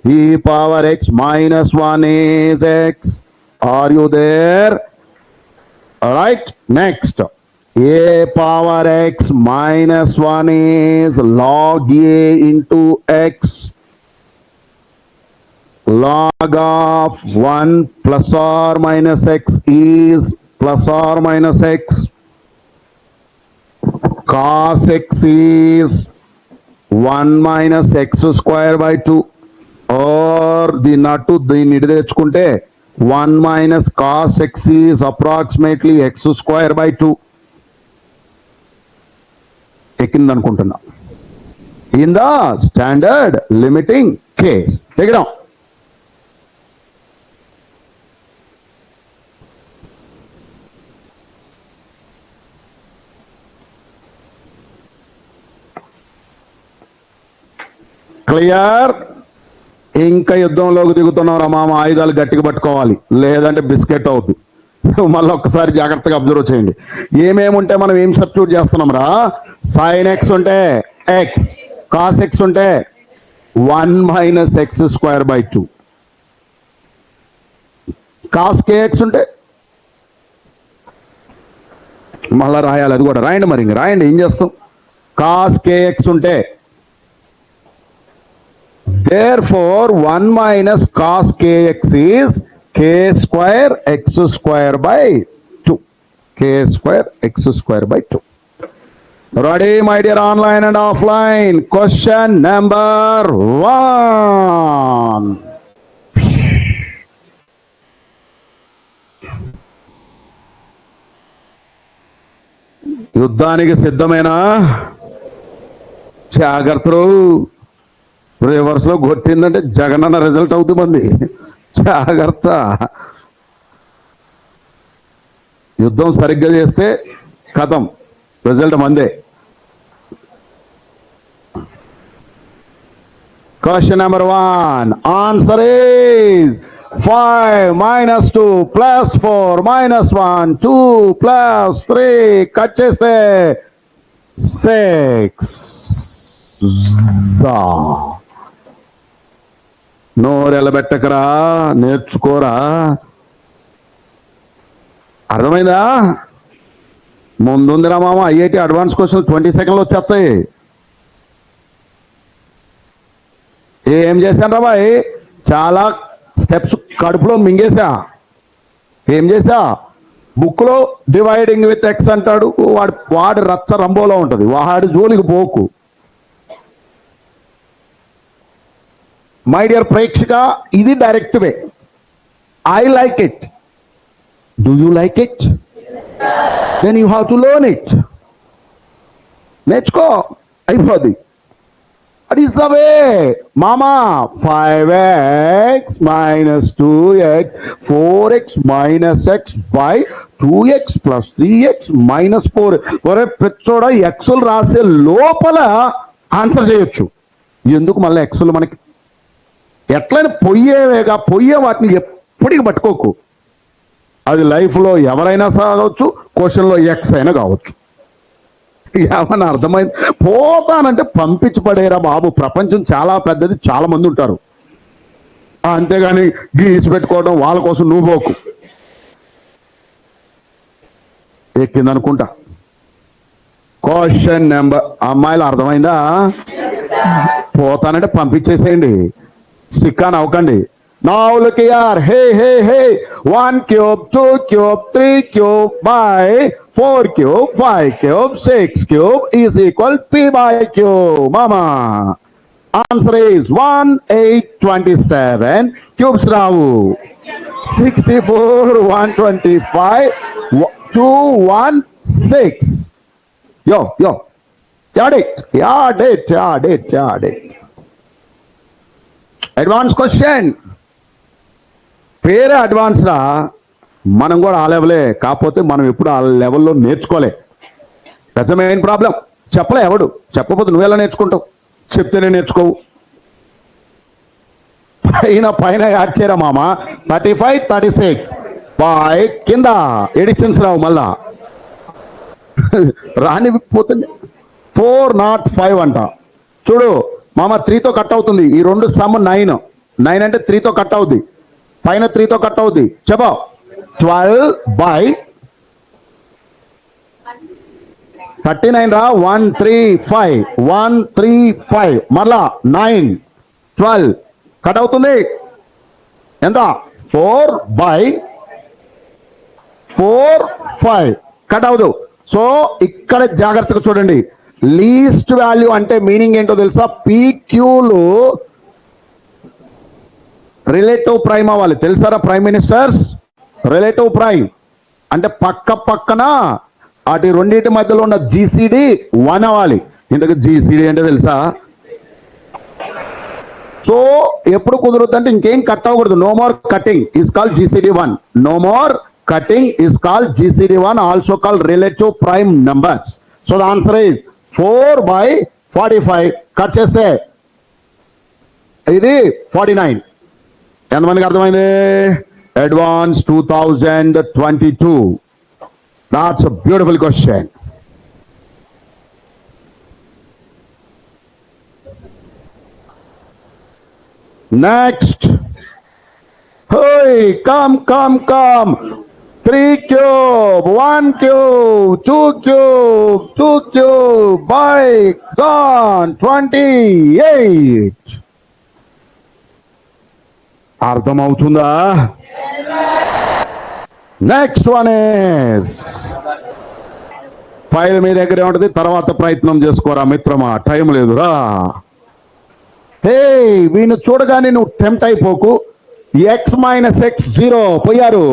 E power x minus 1 is x. Are you there? All right, next. A power x minus 1 is log a into x. log of 1 plus or minus x is plus or minus x. Cos x is 1 minus x square by 2. Or దీన్ని అటు దీన్ని ఇటు తెచ్చుకుంటే 1 minus cos x is approximately x square by 2. ఎక్కింది అనుకుంటున్నా. In the standard limiting case. Take it down. Clear. ఇంకా యుద్ధంలోకి దిగుతున్నారా మామ, ఆయుధాలు గట్టిగా పట్టుకోవాలి, లేదంటే బిస్కెట్ అవుతుంది. మళ్ళీ ఒక్కసారి జాగ్రత్తగా అబ్జర్వ్ చేయండి. ఏమేమి ఉంటే మనం ఏం సబ్స్టిట్యూట్ చేస్తున్నాం రా? సైన్ ఎక్స్ ఉంటే ఎక్స్, కాస్ ఎక్స్ ఉంటే 1 minus x square by 2, cos kx ఉంటే మళ్ళా రాయాలి, అది కూడా రాయండి. మరి ఇంక రాయండి, ఏం చేస్తాం? కాస్ కేఎక్స్ ఉంటే therefore 1 minus cos kx is k square x square by 2. K square x square by 2. Ready, my dear online and offline? Question number 1. యుద్ధానికి సిద్ధమేనా? జాగ్రత్తలు. రివర్స్ లో కొట్టిందంటే జగనన్న రిజల్ట్ అవుతుంది మంది. జాగ్రత్త. యుద్ధం సరిగ్గా చేస్తే కథం, రిజల్ట్ మందే. Question number 1. Answer is 5 minus 2 plus 4 minus 1, 2 plus 3, cut చేస్తే 6. నోరెలబెట్టకరా, నేర్చుకోరా. అర్థమైందా? ముందుందిరా మామ, ఐఐటి అడ్వాన్స్ క్వశ్చన్ 20 సెకండ్లు వచ్చేస్తాయి. ఏం చేశాను రా బాయ్? చాలా స్టెప్స్ కడుపులో మింగేశా. ఏం చేశా? బుక్లో డివైడింగ్ విత్ ఎక్స్ అంటాడు, వాడి రచ్చ రంబోలో ఉంటుంది, వాడి జోలికి పోకు. మై డియర్ ప్రేక్షక, ఇది direct way. I like it. Do you like it? Then you have to learn it. నేర్చుకో, అయిపోద్ది. That is the way, mama. 5x minus 2x, 4x minus x by 2x plus 3x minus 4. ఒరే పిచ్చోడా, ఎక్స్లు రాసే లోపల answer చేయొచ్చు. ఎందుకు మళ్ళీ ఎక్స్లు మనకి? ఎట్లయినా పొయ్యేవేగా, పొయ్యే వాటిని ఎప్పటికి పట్టుకోకు. అది లైఫ్లో ఎవరైనా సాగవచ్చు, క్వశ్చన్లో ఎక్స్ అయినా కావచ్చు. ఏమన్నా అర్థమైంది? పోతానంటే పంపించి పడేరా బాబు. ప్రపంచం చాలా పెద్దది, చాలా మంది ఉంటారు. అంతేగాని గీసి పెట్టుకోవడం, వాళ్ళ కోసం నువ్వు పోకు. ఎక్కిందనుకుంటా. క్వశ్చన్ నెంబర్, అమ్మాయిలు అర్థమైందా? పోతానంటే పంపించేసేయండి, స్టిక్ అని అవ్వకండి. Now look here, hey, 1 cube, 2 cube, 3 cube by 4 cube, 5 cube, 6 cube is equal p by q. Mama, answer is 1827. Cubes ravu 64, 125, 216. Yo, add it. Advanced question. పేరే అడ్వాన్స్ రా. మనం కూడా ఆ లెవెలే, కాకపోతే మనం ఎప్పుడు ఆ లెవెల్లో నేర్చుకోలే. That's main problem. చెప్పలే ఎవడు, చెప్పకపోతే నువ్వెలా నేర్చుకుంటావు? చెప్తేనే నేర్చుకోవు. పైన యాడ్ చేయరా మామ. 35, 36 బై కింద ఎడిషన్స్ రావు మళ్ళా. రానిపోతుంది. 405 అంట. చూడు మామ, 3తో కట్ అవుతుంది. ఈ రెండు సమ్ 9 అంటే 3తో కట్ అవుద్ది, పైన 3తో కట్ అవుద్ది. చెప్పు. 12 బై 39 రా. 135 మరలా 9, 12 కట్ అవుతుంది. ఎంత 4/5 కట్ అవదు. సో ఇక్కడ జాగ్రత్తగా చూడండి. లీస్ట్ వాల్యూ అంటే మీనింగ్ ఏంటో తెలుసా? పీక్యూలు రిలేటివ్ ప్రైమ్ అవ్వాలి. తెలుసారా ప్రైమ్ మినిస్టర్స్? రిలేటివ్ ప్రైమ్ అంటే పక్క పక్కన అటు రెండింటి మధ్యలో ఉన్న జీసీడీ 1 అవ్వాలి. ఇంతకు జీసీడీ అంటే తెలుసా? సో ఎప్పుడు కుదరదు అంటే ఇంకేం కట్ అవ్వకూడదు. No more cutting is called GCD1. నో మోర్ cutting is called GCD1, also called relative prime numbers. So the answer is 4/45. Cut చేస్తే ఇది 49. ఎంతమందికి అర్థమైంది? Advance 2022. That's a beautiful question. Next. Hey, come. 3 cube, 1 cube, 2 cube, 2 cube, by gone, 28. అర్థమవుతుందా? Next one is file మీ దగ్గరే ఉంటుంది. తర్వాత ప్రయత్నం చేసుకోరా మిత్రమా, టైం లేదురా. హే, వీణు చూడగానే నువ్వు టెంప్ట్ అయిపోకు. x - x 0. పోయారు.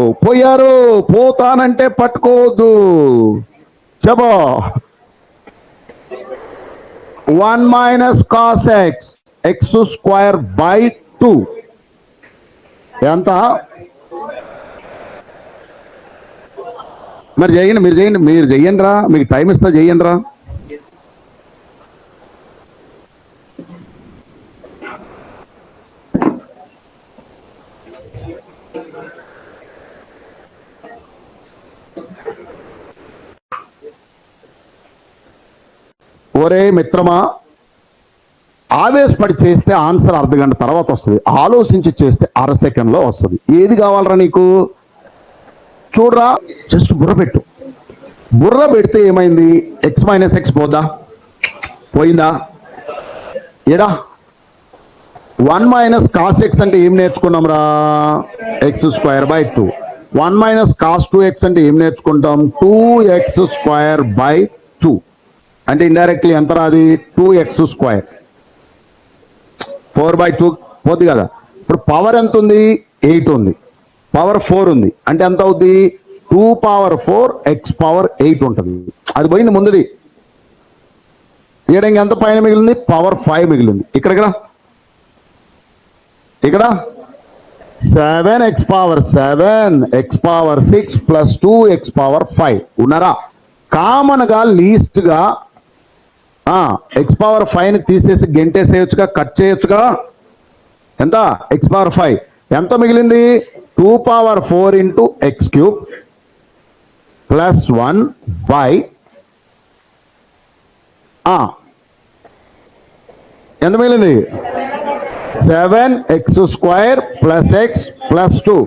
పోతానంటే పట్టుకోవద్దు. చెప్పో 1 - cos x x²/2 ఎంత? మరి మీరు చెయ్యండి రా. మీకు టైం ఇస్తా, చెయ్యండి రా. ఒరే మిత్రమా, ఆవేశపడి చేస్తే ఆన్సర్ అర్ధగంట తర్వాత వస్తుంది. ఆలోచించి చేస్తే అర సెకండ్లో వస్తుంది. ఏది కావాలరా నీకు? చూడరా, జస్ట్ బుర్ర పెట్టు. బుర్ర పెడితే ఏమైంది? x - x పోయిందా? ఏడా 1 - cos x అంటే ఏం నేర్చుకున్నాం రా? x²/2. 1 - cos 2x అంటే ఏం నేర్చుకుంటాం? 2x²/2. అంటే ఇండైరెక్ట్లీ ఎంత రాది? 2x². 4/2 పోద్ది కదా. ఇప్పుడు పవర్ ఎంత ఉంది? 8 ఉంది. పవర్ 4 ఉంది. అంటే ఎంత అవుద్ది? 2/4 x/8 ఉంటుంది. అది పోయింది ముందుది. ఇక్కడ ఎంత పైన మిగిలింది? పవర్ 5 మిగిలింది. ఇక్కడ 7x/7 x/6 + 2x/5 ఉన్నారా? కామన్ గా లీస్ట్ గా x/5 తీసేసి గెంటేసేయచ్చుగా, కట్ చేయొచ్చుగా. ఎంత? x/5 ఎంత మిగిలింది? 2/4 × x³ + 1 ఎంత మిగిలింది? 7x² + x + 2.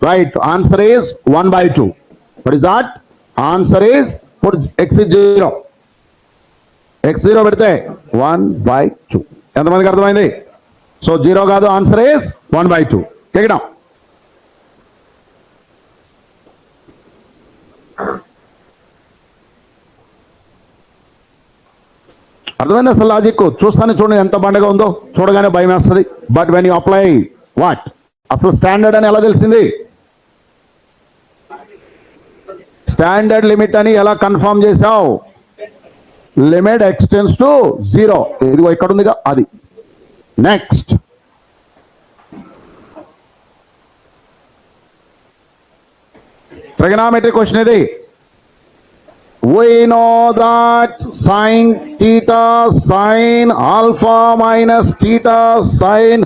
Right, answer is 1/2. What is that? Answer is, put x is 0. x0 పెడితే 1/2. ఎంతమందికి అర్థమైంది? సో 0 కాదు, answer is 1/2. Take it down. అర్థమైంది అసలు లాజిక్? చూస్తానే చూడండి ఎంత బండగా ఉందో. చూడగానే భయం వేస్తుంది. But when you apply what? అసలు స్టాండర్డ్ అని ఎలా తెలిసింది? స్టాండర్డ్ లిమిట్ అని ఎలా కన్ఫర్మ్ చేశావు? Limit extends to 0. ఇదిగో ఇక్కడ ఉందిగా అది. నెక్స్ట్ ట్రిగనామెట్రీ క్వశ్చన్ ఇది. We know that sin theta sin alpha minus theta sin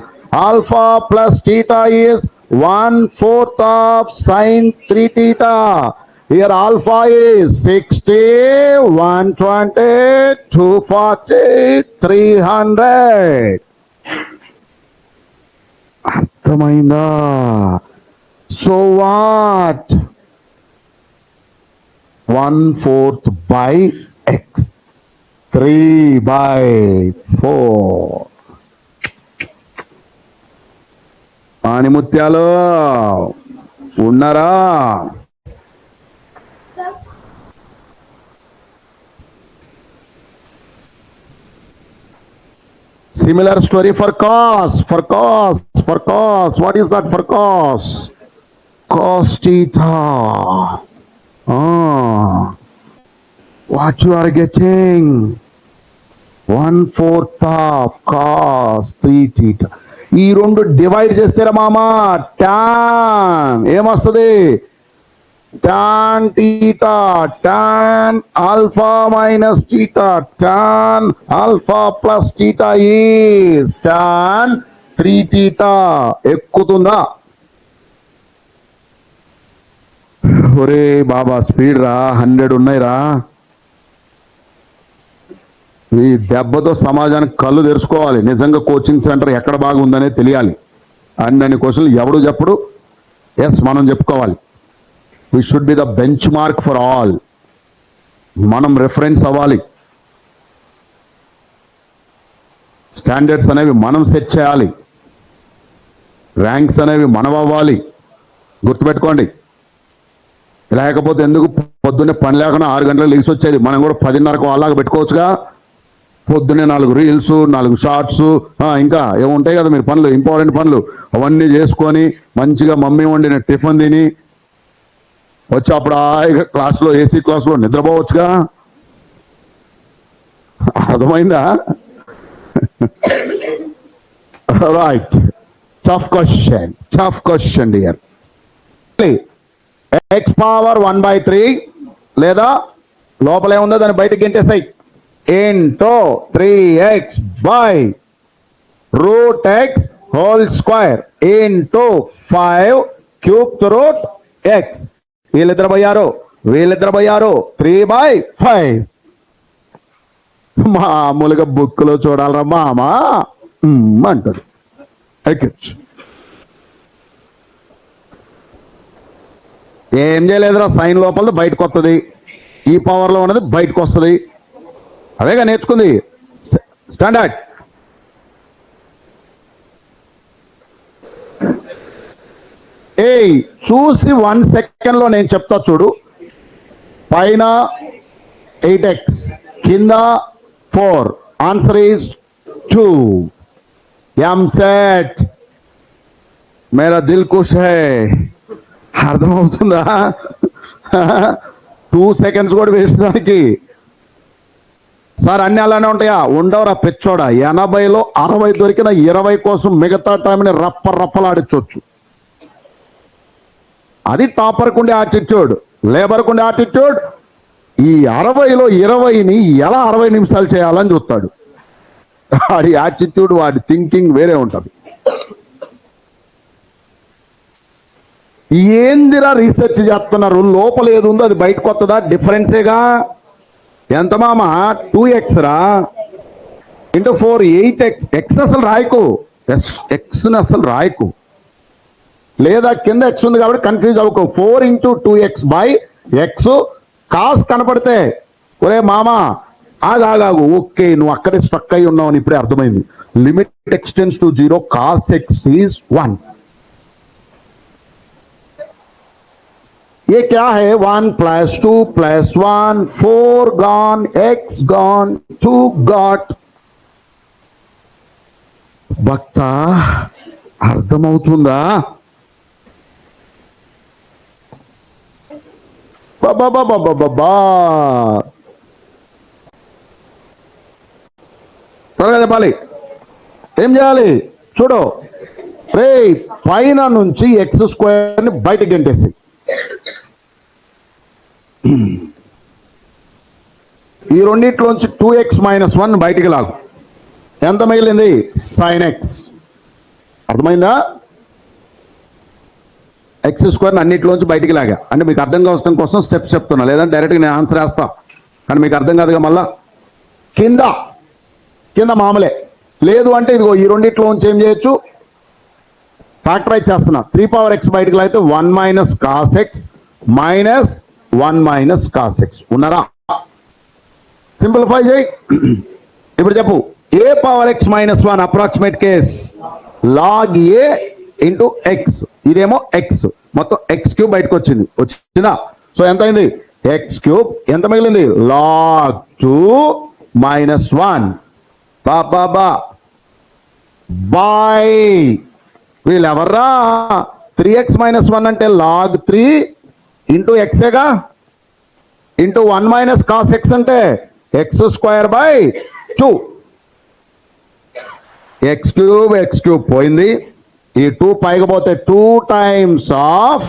alpha plus theta is 1/4 of sin 3 theta. Here alpha is 60, 120, 240, 300. అర్థమైందా? So what? 1/4 x, 3/4. ఆణిముత్యాలు ఉన్నారా? Similar story for cos. What is that for cos? Cos theta. What you are getting? 1/4 of cos 3 theta. ఈ రెండు divide చేస్తారా మామా? tan ఏమొస్తుంది? tan theta, tan alpha minus theta, tan alpha plus theta is tan 3 theta. ఎక్కుతుందా? ఒరే బాబా speed రా, 100 ఉన్నాయిరా. ఈ దెబ్బతో సమాజానికి కళ్ళు తెరుచుకోవాలి. నిజంగా కోచింగ్ సెంటర్ ఎక్కడ బాగుందనే తెలియాలి. అన్ని క్వశ్చన్లు ఎవడు చెప్పడు. ఎస్, మనం చెప్పుకోవాలి. We should be the bench mark for all. మనం రెఫరెన్స్ అవ్వాలి. స్టాండర్డ్స్ అనేవి మనం సెట్ చేయాలి. ర్యాంక్స్ అనేవి మనం అవ్వాలి. గుర్తుపెట్టుకోండి. లేకపోతే ఎందుకు పొద్దున్నే పని లేకుండా 6 గంటలకు లేచి వచ్చేది. మనం కూడా 10:30కు అలాగా పెట్టుకోవచ్చుగా. పొద్దున్నే 4 రీల్స్, 4 షార్ట్స్, ఇంకా ఏముంటాయి కదా మీరు పనులు, ఇంపార్టెంట్ పనులు, అవన్నీ చేసుకొని మంచిగా మమ్మీ వండిన టిఫిన్ తిని వచ్చి అప్పుడు క్లాస్లో ఏసీ క్లాస్లో నిద్రపోవచ్చుగా. అర్థమైందా? Right. Tough question dear. x power 1/3 లేదా లోపల ఏముందో దాన్ని బయటకు గెంటేసాయి. Into 3x by root x whole square into 5 cube root x. వీళ్ళిద్దరు పోయారు 3/5. మామూలుగా బుక్లో చూడాలరా మామా అంటాడు. ఏం చేయలేదురా, సైన్ లోపల బయటకు వస్తుంది, ఈ పవర్లో ఉన్నది బయటకు వస్తుంది. అవేగా నేర్చుకుంది స్టాండర్డ్. చూసి 1 సెకండ్లో నేను చెప్తా చూడు. పైన 8x, కింద 4. Answer is 2. EAMCET Mera Dil ఖుష్ high. అర్థమవుతుందా? 2 సెకండ్స్ కూడా వేస్ట్ దానికి. సార్ అన్ని అలానే ఉంటాయా? ఉండవరా పెచ్చోడా. 80లో 60 దొరికిన 20 కోసం మిగతా టైంని రప్పలాడించవచ్చు. అది టాపర్కు ఉండే యాటిట్యూడ్, లేబర్కు ఉండే యాటిట్యూడ్. ఈ 60లో 20ని ఎలా 60 నిమిషాలు చేయాలని చూస్తాడు. వాడి యాటిట్యూడ్, వాడి థింకింగ్ వేరే ఉంటుంది. ఏందిరా రీసెర్చ్ చేస్తున్నారు? లోపల ఏది ఉందో అది బయటకు వస్తుందా? డిఫరెన్సేగా. ఎంత మామ? 2x రా ఇంటూ 4 8x. ఎక్స్ అసలు రాయకు, ఎక్స్ని అసలు రాయకు. లేదా కింద ఎక్స్ ఉంది కాబట్టి కన్ఫ్యూజ్ అవ్వకు. 4 × 2x బై ఎక్స్. కాస్ కనపడితే ఒరే మామ ఆగాగు, ఓకే నువ్వు అక్కడే స్ట్రక్ అయి ఉన్నావు అని ఇప్పుడే అర్థమైంది. Limit x tends to 0. Cos X is 1. ये क्या है? 1 + 2 + 1 4 gone, x gone, 2 got. భక్త అర్థమవుతుందా? బాబా త్వరగా చెప్పాలి. ఏం చేయాలి చూడు. రే పైన నుంచి x² ని బయటకు గెంటేసి ఈ రెండిట్లోంచి 2x - 1 బయటికి లాగు. ఎంత మిగిలింది? sin x. అర్థమైందా? x² అన్నిట్లోంచి బయటికి లాగా. అంటే మీకు అర్థం కావడం కోసం స్టెప్స్ చెప్తున్నా, లేదంటే డైరెక్ట్గా నేను ఆన్సర్ వేస్తా కానీ మీకు అర్థం కాదుగా. మళ్ళా కింద మామూలే. లేదు అంటే ఇదిగో ఈ రెండిట్లోంచి ఏం చేయొచ్చు? ఫ్యాక్టరైజ్ చేస్తున్నా. 3x బయటికి లాగితే 1 - cos x minus 1 - cos x. ఉన్నారా? సింప్లిఫై చేయి. ఇప్పుడు చెప్పు. a power x - 1 approximate case log a into x, ఇదేమో ఎక్స్, మొత్తం ఎక్స్ క్యూబ్ బయటకు వచ్చిందా? సో ఎంత అయింది? X cube. ఎంత మిగిలింది? log 2 minus 1 బై వీళ్ళెవర్రా 3x minus 1 అంటే log 3 ఇంటూ ఎక్సేగా, ఇంటూ 1 minus cos x అంటే x square by 2. X cube పోయింది, ఈ 2 పైకి పోతే 2 times of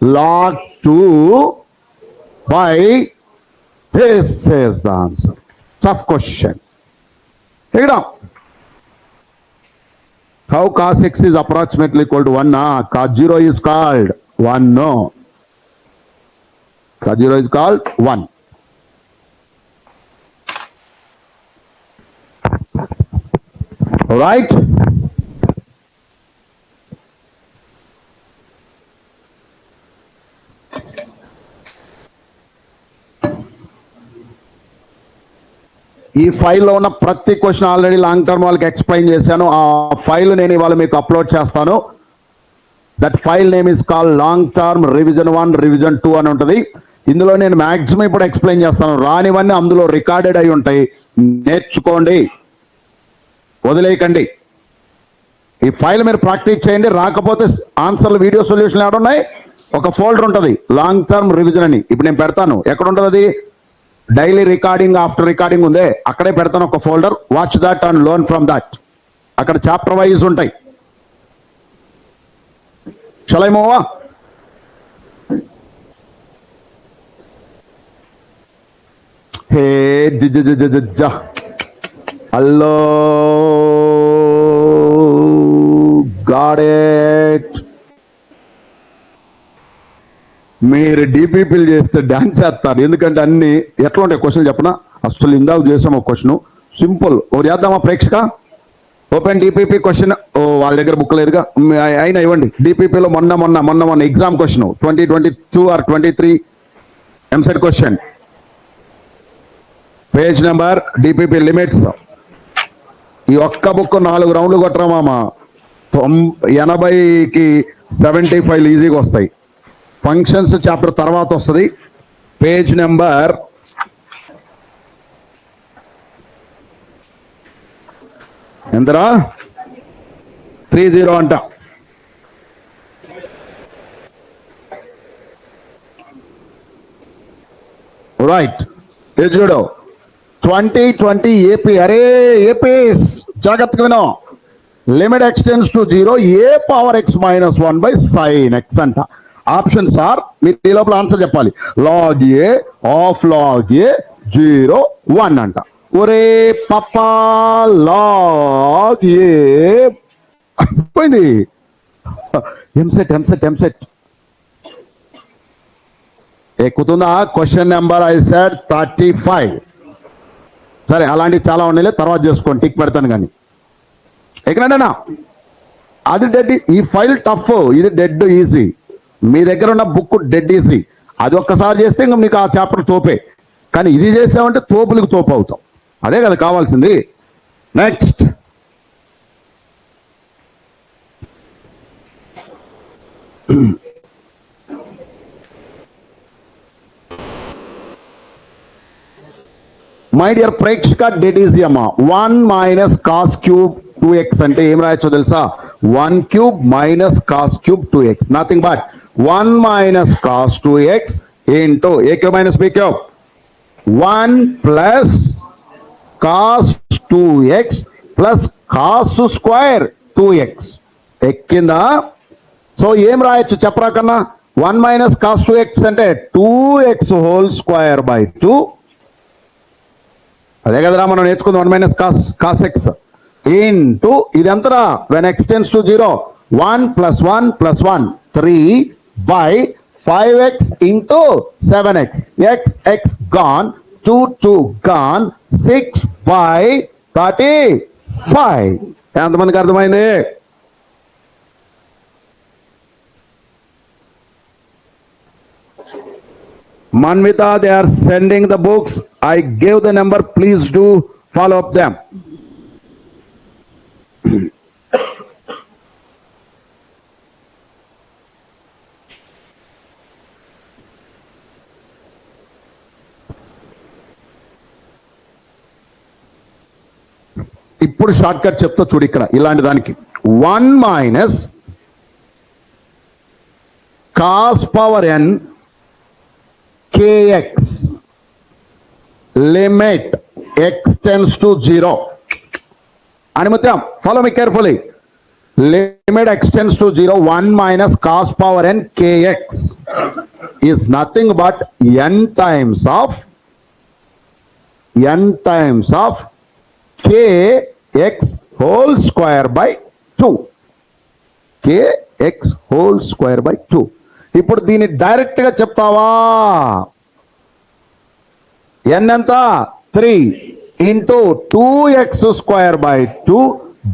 log 2 by this is the answer. Tough question. Take it down. How cos x is approximately equal to 1? Cos 0 is called 1. No. Cos 0 is called 1. All right. ఈ ఫైల్లో ఉన్న ప్రతి question already long term వాళ్ళకి explain చేశాను. ఆ file నేను ఇవాళ మీకు అప్లోడ్ చేస్తాను. That file name is call long term revision 1 revision 2 అని ఉంటుంది. ఇందులో నేను మాక్సిమం ఇప్పుడు ఎక్స్ప్లెయిన్ చేస్తాను. రానివన్నీ అందులో రికార్డెడ్ అయి ఉంటాయి. నేర్చుకోండి, వదిలేయకండి. ఈ ఫైల్ మీరు ప్రాక్టీస్ చేయండి. రాకపోతే ఆన్సర్లు వీడియో సొల్యూషన్ ఎక్కడ ఉన్నాయి? ఒక ఫోల్డర్ ఉంటుంది లాంగ్ టర్మ్ రివిజన్ అని. ఇప్పుడు నేను పెడతాను. ఎక్కడ ఉంటుంది అది? డైలీ రికార్డింగ్, ఆఫ్టర్ రికార్డింగ్ ఉందే, అక్కడే పెడతాను ఒక folder. Watch that and learn from that. అక్కడ చాప్టర్ వైజ్ ఉంటాయి. Shall I move on? Hey hello, got it. మీరు డిపిపిలు చేస్తే డాన్స్ చేస్తారు. ఎందుకంటే అన్ని ఎట్లా ఉంటాయి క్వశ్చన్ చెప్పనా? అసలు ఇందాక చేసాం ఒక క్వశ్చన్ సింపుల్. ఒకటి చేద్దామా ప్రేక్షక? Open DPP question. ఓ వాళ్ళ దగ్గర బుక్ లేదుగా, అయినా ఇవ్వండి. డిపిపిలో మొన్న exam question 2022 or 23 EAMCET question. Page number DPP limits. ఈ ఒక్క బుక్ 4 రౌండ్లు కొట్టరా మామ. 80కి 75 ఈజీగా వస్తాయి. ఫంక్షన్స్ చాప్టర్ తర్వాత వస్తుంది. పేజ్ నెంబర్ ఎంతరా? 30 అంట. రైట్, చూడు 2020 ఏపీ. అరే ఏపీస్ జాగ్రత్తగా వినో. Limit extends to 0 a power x minus 1 by sin x అంట. ఆప్షన్స్ ఆర్, మీరు ఈ లోపల ఆన్సర్ చెప్పాలి. log a of log a 0 1 అంట. ఒరే పప్పా, log a పోయింది. ఎంసెట్ ఎక్కుతుందా? Question number I said 35. సరే, అలాంటివి చాలా ఉన్నాయి, తర్వాత చేసుకోండి, టిక్ పెడతాను. కానీ ఎక్కడన్నా అది డెడ్. ఈ ఫైల్ టఫ్, ఇది డెడ్ ఈజీ. మీ దగ్గర ఉన్న బుక్ డెడ్ ఈజీ. అది ఒక్కసారి చేస్తే ఇంకా మీకు ఆ చాప్టర్ తోపే. కానీ ఇది చేసామంటే తోపులకు తోపు అవుతాం. అదే కదా కావాల్సింది. నెక్స్ట్, మై డియర్ ప్రేక్షక, డెడ్ ఈజీ అమ్మా. 1 minus cos cube 2x అంటే ఏం రాయొచ్చో తెలుసా? 1 cube minus cos cube 2x, nothing but 1 minus cos 2x into a cube minus b cube. 1 plus cos 2x plus cos square 2x. ఎక్కిందా? So ఏం రాయొచ్చు చెప్పరా కన్నా? 1 minus cos 2x అంటే 2x whole square by 2. అదే కదరా మనం నేర్చుకుంది. 1 minus cos x into ఇది ఎంతరా? when x tends to 0 1 plus 1 plus 1 3 by 5x into 7x. x gone, 2 gone, 6 by 35. ఎంతమందికి అర్థమైంది? Manvita, they are sending the books. I gave the number. Please do follow up them. ఇప్పుడు short cut చెప్తా చూడు ఇక్కడ ఇలాంటి దానికి 1 minus cos power n kx limit x tends to 0 అని ముత్యం follow me carefully limit x tends to 0 1 minus cos power n kx is nothing but n times of kx whole square by 2 kx whole square by 2 ఇప్పుడు దీన్ని direct గా చెప్తావా n ఎంత 3 into 2x square by 2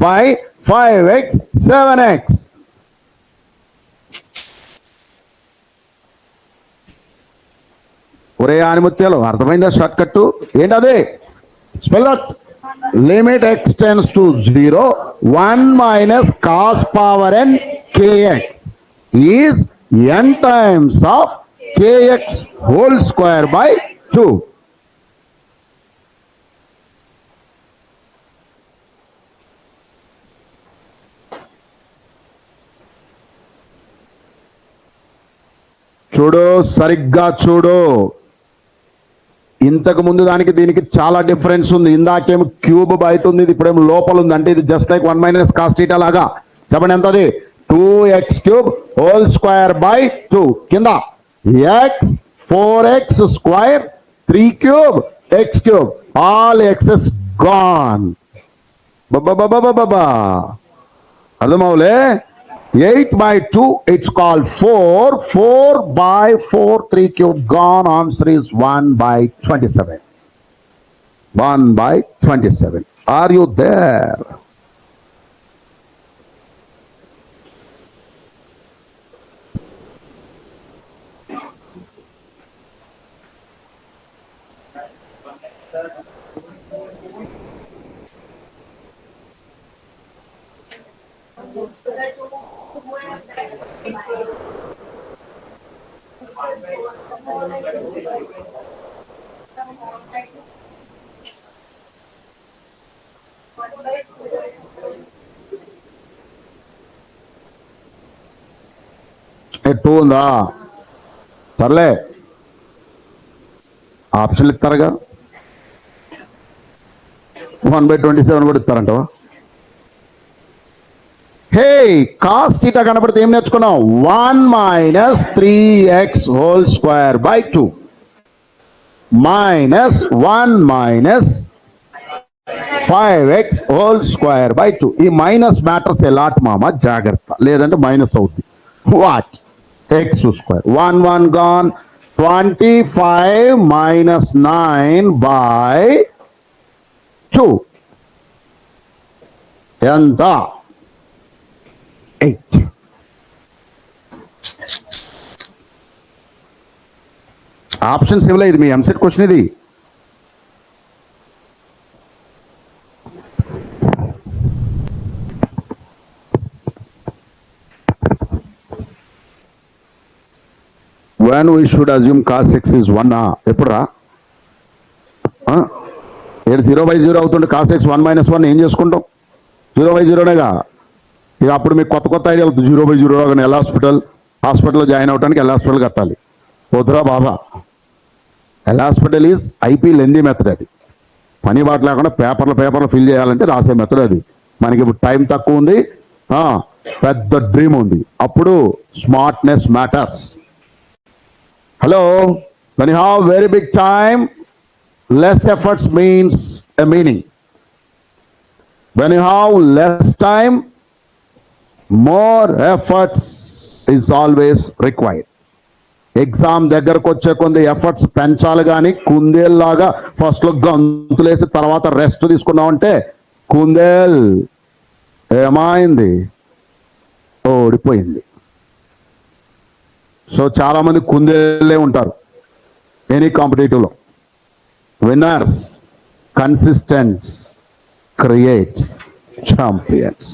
by 5x 7x ఒరే ఆనిముత్యాలు అర్థమైందా short cut ఏంటి అదే spell out limit x tends to 0 1 minus cos power n kx is n times of kx whole square by 2 చూడు సరిగ్గా చూడు ఇంతకు ముందు దానికి దీనికి చాలా డిఫరెన్స్ ఉంది ఇందాకేమో క్యూబ్ బయట ఉంది ఇది ఇప్పుడేమో లోపల ఉంది అంటే ఇది just like 1 minus cos theta లాగా చెప్పండి ఎంత అది 2x cube whole square by 2 కింద x 4x square 3 cube x cube all x's gone బాబా అర్థమవులే 8 by 2 it's called 4 by 4 3 cube gone answer is 1 by 27 1 by 27 are you there two ఉందా సర్లే ఆప్షన్లు ఇస్తారుగా 1/27 కూడా ఇస్తారంటవా హే కాస్ థీటా కనపడితే ఏం నేర్చుకున్నాం 1 minus 3x whole square by 2 minus 1 minus 5x whole square by 2 ఈ మైనస్ మ్యాటర్స్ ఎలాట్ మామ జాగ్రత్త లేదంటే మైనస్ అవుద్ది what x square 1 1 gone 25 minus 9 by 2 ఎంత 8 ఆప్షన్స్ ఇవ్వలే ఇది మీ ఎంసెట్ క్వశ్చన్ ఇది when we should assume cos x is 1 ఎప్పుడు రా ఏడు 0/0 అవుతుంటే cos x 1 - 1 ఏం చేసుకుంటాం 0/0నేగా ఇక అప్పుడు మీకు కొత్త ఐడియాలు 0/0 కానీ ఎల్ హాస్పిటల్లో జాయిన్ అవడానికి ఎల్ హాస్పిటల్ కట్టాలి వద్దురా బాబా L hospital is IP lengthy method అది పని బాట లేకుండా పేపర్లు ఫిల్ చేయాలంటే రాసే మెథడ్ అది మనకి ఇప్పుడు టైం తక్కువ ఉంది పెద్ద డ్రీమ్ ఉంది అప్పుడు smartness matters Hello, when you have very big time, less efforts means a meaning. When you have less time, more efforts is always required. Exam దగ్గరకు వచ్చే కొన్ని ఎఫర్ట్స్ పెంచాలి కానీ కుందేల్లాగా ఫస్ట్లో గంతులేసి తర్వాత రెస్ట్ తీసుకున్నామంటే కుందేల్ ఏమైంది ఓడిపోయింది సో చాలా మంది కుందేలే ఉంటారు ఎనీ కాంపిటేటివ్లో విన్నర్స్ కన్సిస్టెన్స్ క్రియేట్స్ ఛాంపియన్స్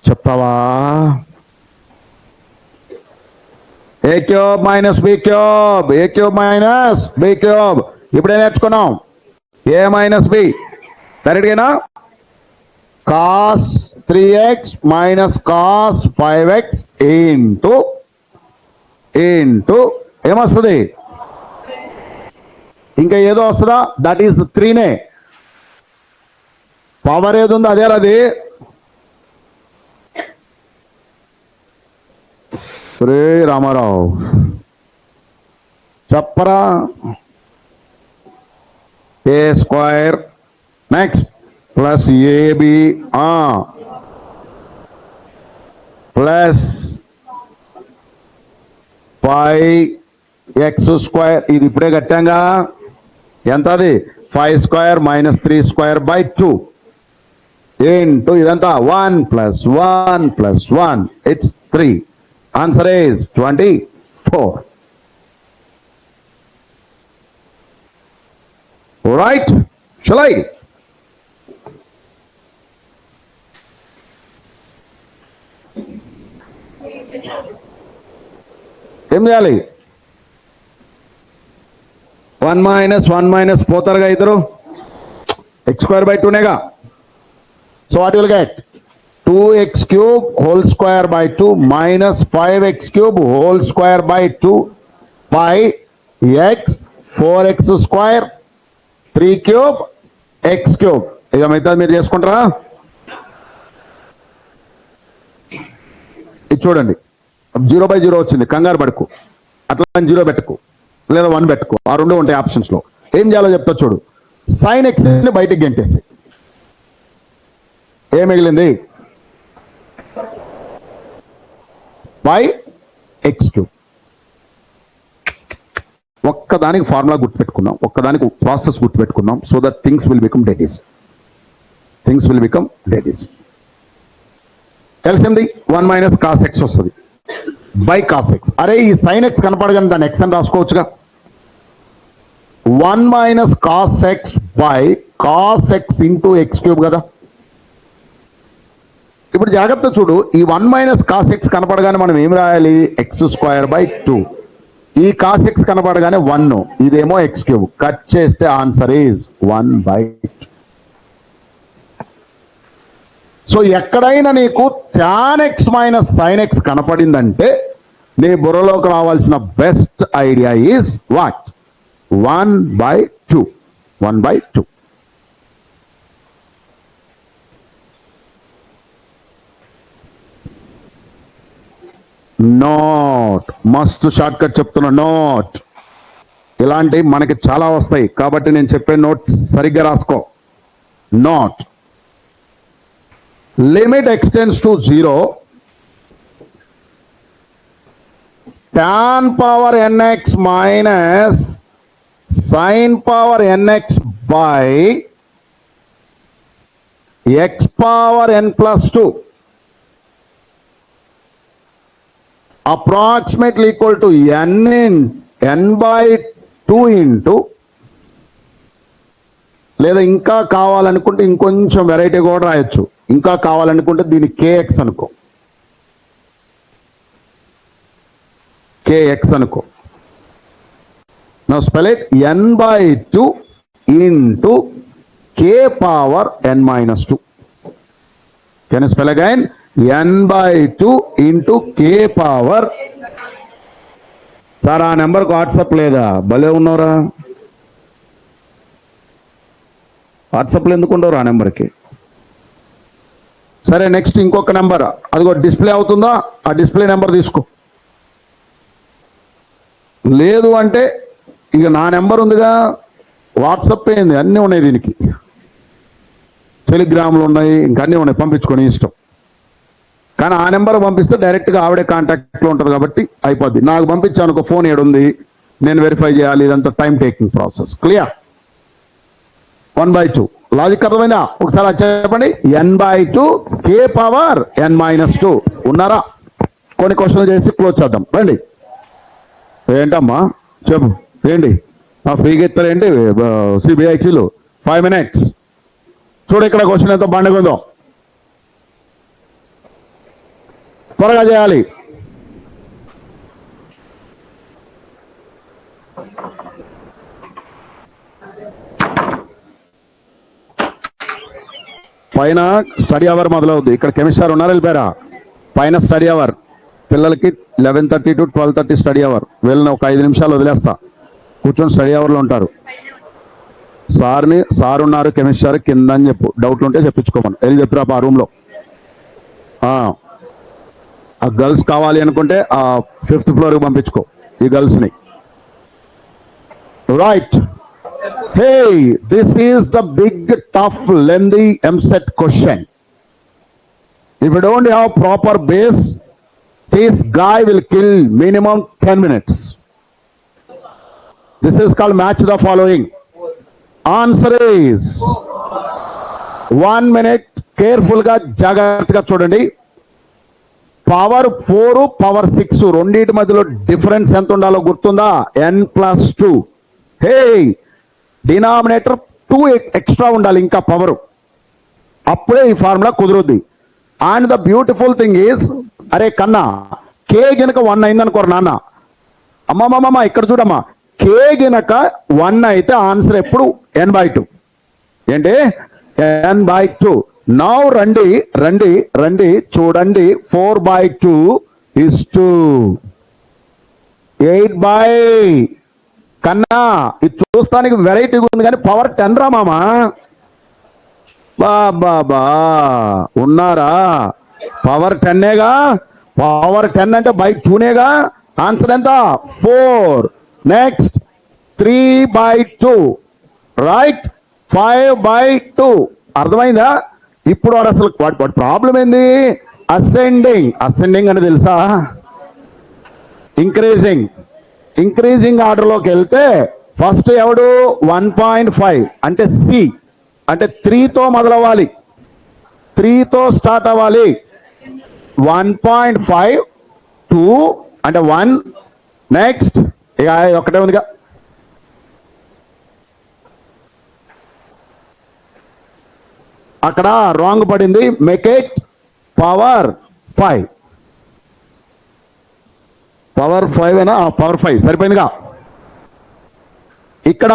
చెప్తావా a cube minus b cube a cube minus b cube ఇప్పుడే నేర్చుకున్నాం ఏ మైనస్ బి డైరెక్ట్గానా cos 3x minus cos 5x into ఏమొస్తుంది? ఇంకా ఏదో వస్తుందా? That is 3నే. పవర్ ఏది ఉందో అదే అది. రే రామారావు చెప్పరా. A square next plus ab plus 5x square. ఇది ఇప్పుడే కట్టాంగా. ఎంత అది? 5 square minus 3 square by 2 into ఇదంతా 1 plus 1 plus 1 it's 3. Answer is 24. Right. Shall I? ఏం చేయాలి? 1 మైనస్ పోతారుగా ఇద్దరు. x స్క్వేర్ బై 2నేగా. So what will get? 2x cube whole square by 2 minus 5x cube whole square by 2 by x 4x square 3 cube x cube. ఇక మిగతా మీరు చేసుకుంటారా? ఇది చూడండి, 0 బై 0 వచ్చింది. కంగారు పడుకు, అట్లా 0 పెట్టుకు లేదా 1 పెట్టుకో. ఆ రెండు ఉంటాయి ఆప్షన్స్ లో. ఏం చేయాలో చెప్తా చూడు. సైన్ ఎక్స్ ని బయటికి గెంటేసి ఏం మిగిలింది? By x cube. ఒక్కదానికి ఫార్ములా గుర్తుపెట్టుకున్నాం, ఒక్కదానికి ప్రాసెస్ గుర్తుపెట్టుకున్నాం. So that things will become that is. తెలిసింది. 1 మైనస్ కాస్ ఎక్స్ వస్తుంది బై కాస్ ఎక్స్. అరే ఈ సైన్ ఎక్స్ కనపడగానే దాన్ని ఎక్స్ అని రాసుకోవచ్చుగా. 1 minus cos x by cos x into x cube కదా. ఇప్పుడు జాగ్రత్త చూడు, ఈ 1 మైనస్ కాస్ ఎక్స్ కనపడగానే మనం ఏం రాయాలి? X square by 2. ఈ కాస్ ఎక్స్ కనపడగానే 1, ఇదేమో ఎక్స్ క్యూబ్. కట్ చేస్తే ఆన్సర్ ఈజ్ 1/2. సో ఎక్కడైనా నీకు tan x minus sin x కనపడిందంటే నీ బుర్రలోకి రావాల్సిన best idea is what? 1/2. 1/2. Note. మస్తు షార్ట్ కట్ చెప్తున్నా. నోట్. ఇలాంటివి మనకి చాలా వస్తాయి కాబట్టి నేను చెప్పే నోట్స్ సరిగ్గా రాసుకో. Note. Limit extends to 0 tan power nx minus sin power nx by x power n plus 2 approximately equal to n by 2 into, లేదా ఇంకా కావాలనుకుంటే ఇంకొంచెం వెరైటీ కూడా రాయొచ్చు. ఇంకా కావాలనుకుంటే దీన్ని kx అనుకో. kx అనుకో. Now spell it n by 2 into k power n minus 2. Can you spell again? n by 2 into k power. Sir ఆ నెంబర్కి వాట్సాప్ లేదా? భలే ఉన్నారా. వాట్సాప్లో ఎందుకు ఉండరు ఆ నెంబర్కి? సరే నెక్స్ట్ ఇంకొక నెంబర్, అదిగో డిస్ప్లే అవుతుందా? ఆ డిస్ప్లే నెంబర్ తీసుకో. లేదు అంటే ఇక నా నెంబర్ ఉందిగా, వాట్సాప్ అయింది, అన్నీ ఉన్నాయి దీనికి. టెలిగ్రామ్లు ఉన్నాయి, ఇంకా అన్నీ ఉన్నాయి, పంపించుకొని ఇష్టం. కానీ ఆ నెంబర్ పంపిస్తే డైరెక్ట్గా ఆవిడే కాంటాక్ట్లో ఉంటుంది కాబట్టి అయిపోద్ది. నాకు పంపించాను ఒక ఫోన్ ఏడుంది, నేను వెరిఫై చేయాలి, ఇదంతా time taking process. Clear? 1/2. Logic అర్థమైందా? ఒకసారి అది చెప్పండి. n by 2 k power n minus 2. ఉన్నారా? కొన్ని క్వశ్చన్లు చేసి క్లోజ్ చేద్దాం రండి. ఏంటమ్మా చెప్పు, ఏంటి ఫ్రీగా ఇస్తారు ఏంటి సిబిఐటీలు? 5 minutes. చూడు ఇక్కడ క్వశ్చన్ ఎంతో బండగా ఉందో, త్వరగా చేయాలి. పైన స్టడీ అవర్ మొదలవుద్ది. ఇక్కడ కెమిస్టర్ ఉన్నారు, వెళ్ళిపోయారా? పైన స్టడీ అవర్ పిల్లలకి 11:30 to 12:30 స్టడీ అవర్. వీళ్ళని ఒక 5 నిమిషాలు వదిలేస్తా, కూర్చొని స్టడీ అవర్లో ఉంటారు. సార్ ఉన్నారు కెమిస్టర్ కింద అని చెప్పు, డౌట్లు ఉంటే చెప్పించుకోమని వెళ్ళి చెప్పిరా ఆ రూమ్లో. ఆ గర్ల్స్ కావాలి అనుకుంటే ఆ 5th ఫ్లోర్కి పంపించుకో ఈ గర్ల్స్ని. Right. Hey, this is the big, tough, lengthy MSET question. If you don't have proper base, this guy will kill minimum 10 minutes. This is called match the following. Answer is 1 minute. Careful ga, జాగ్రత్తగా చూడండి. Power 4 power 6 రెండింటి మధ్యలో difference ఎంత ఉండాలో గుర్తుందా? n+2. హే, denominator 2 extra ఉండాలి, ఇంకా power, అప్పుడే ఈ ఫార్ములా కుదురుద్ది. And the beautiful thing is, అరే కన్నా కే గినక 1 అయిందనుకోరు నాన్న, అమ్మమ్మమ్మ ఇక్కడ చూడమ్మా, కే గినక 1 అయితే ఆన్సర్ ఎప్పుడు n/2. ఏంటి? n/2. నౌ రండి రండి రండి చూడండి, 4/2 is 2. 8/, కన్నా ఇది చూస్తానికి వెరైటీగా ఉంది కానీ పవర్ 10 రా మామా. బాబా ఉన్నారా? పవర్ 10ఏగా, పవర్ 10 అంటే బై 2నేగా. ఆన్సర్ ఎంత? 4. నెక్స్ట్ 3/2. రైట్. 5/2. అర్థమైందా? ఇప్పుడు వాడు అసలు వాడి ప్రాబ్లం ఏంది? అసెండింగ్ అని తెలుసా? ఇంక్రీజింగ్ ఆర్డర్లోకి వెళ్తే ఫస్ట్ ఎవడు? 1.5 అంటే సి, అంటే 3తో మొదలవ్వాలి, 3తో స్టార్ట్ అవ్వాలి. 1.5, 2 అంటే 1. నెక్స్ట్ ఇక ఒకటే ఉందిగా, అక్కడ రాంగ్ పడింది. Make it power 5. పవర్ 5 అయినా పవర్ 5 సరిపోయిందిగా. ఇక్కడ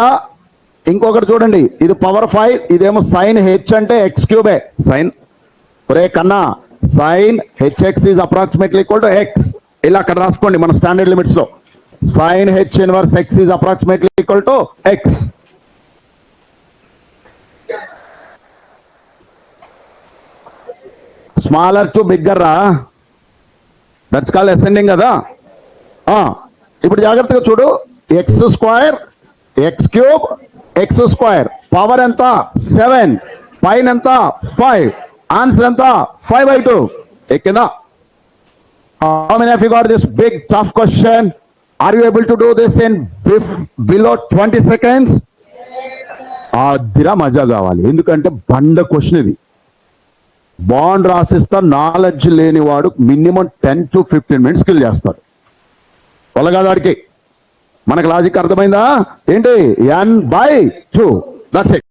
ఇంకొకటి చూడండి, ఇది పవర్ 5, ఇదేమో సైన్ హెచ్ అంటే x³ సైన్. ఒరే కన్నా, sin hx is approximately equal to x. ఇలా అక్కడ రాసుకోండి మన స్టాండర్డ్ లిమిట్స్ లో. Sin h inverse x is approximately equal to x. Smaller to bigger రా, దట్స్ కాల్డ్ అసెండింగ్ కదా. ఇప్పుడు జాగ్రత్తగా చూడు, x² x³ x². పవర్ ఎంత? 7. పైన ఎంత? 5. ఆన్సర్ ఎంత? 5/2. ఎక్కిందా? How many of you got this big tough question? Are you able to do this in below 20 seconds? అదిరా మజా కావాలి, ఎందుకంటే బండ క్వశ్చన్ ఇది. బాండ్ రాసిస్తా, నాలెడ్జ్ లేనివాడు మినిమం 10 to 15 minutes కిల్ చేస్తాడు. వాళ్ళగాడికి మనకు లాజిక్ అర్థమైందా? ఏంటి? n/2. That's it.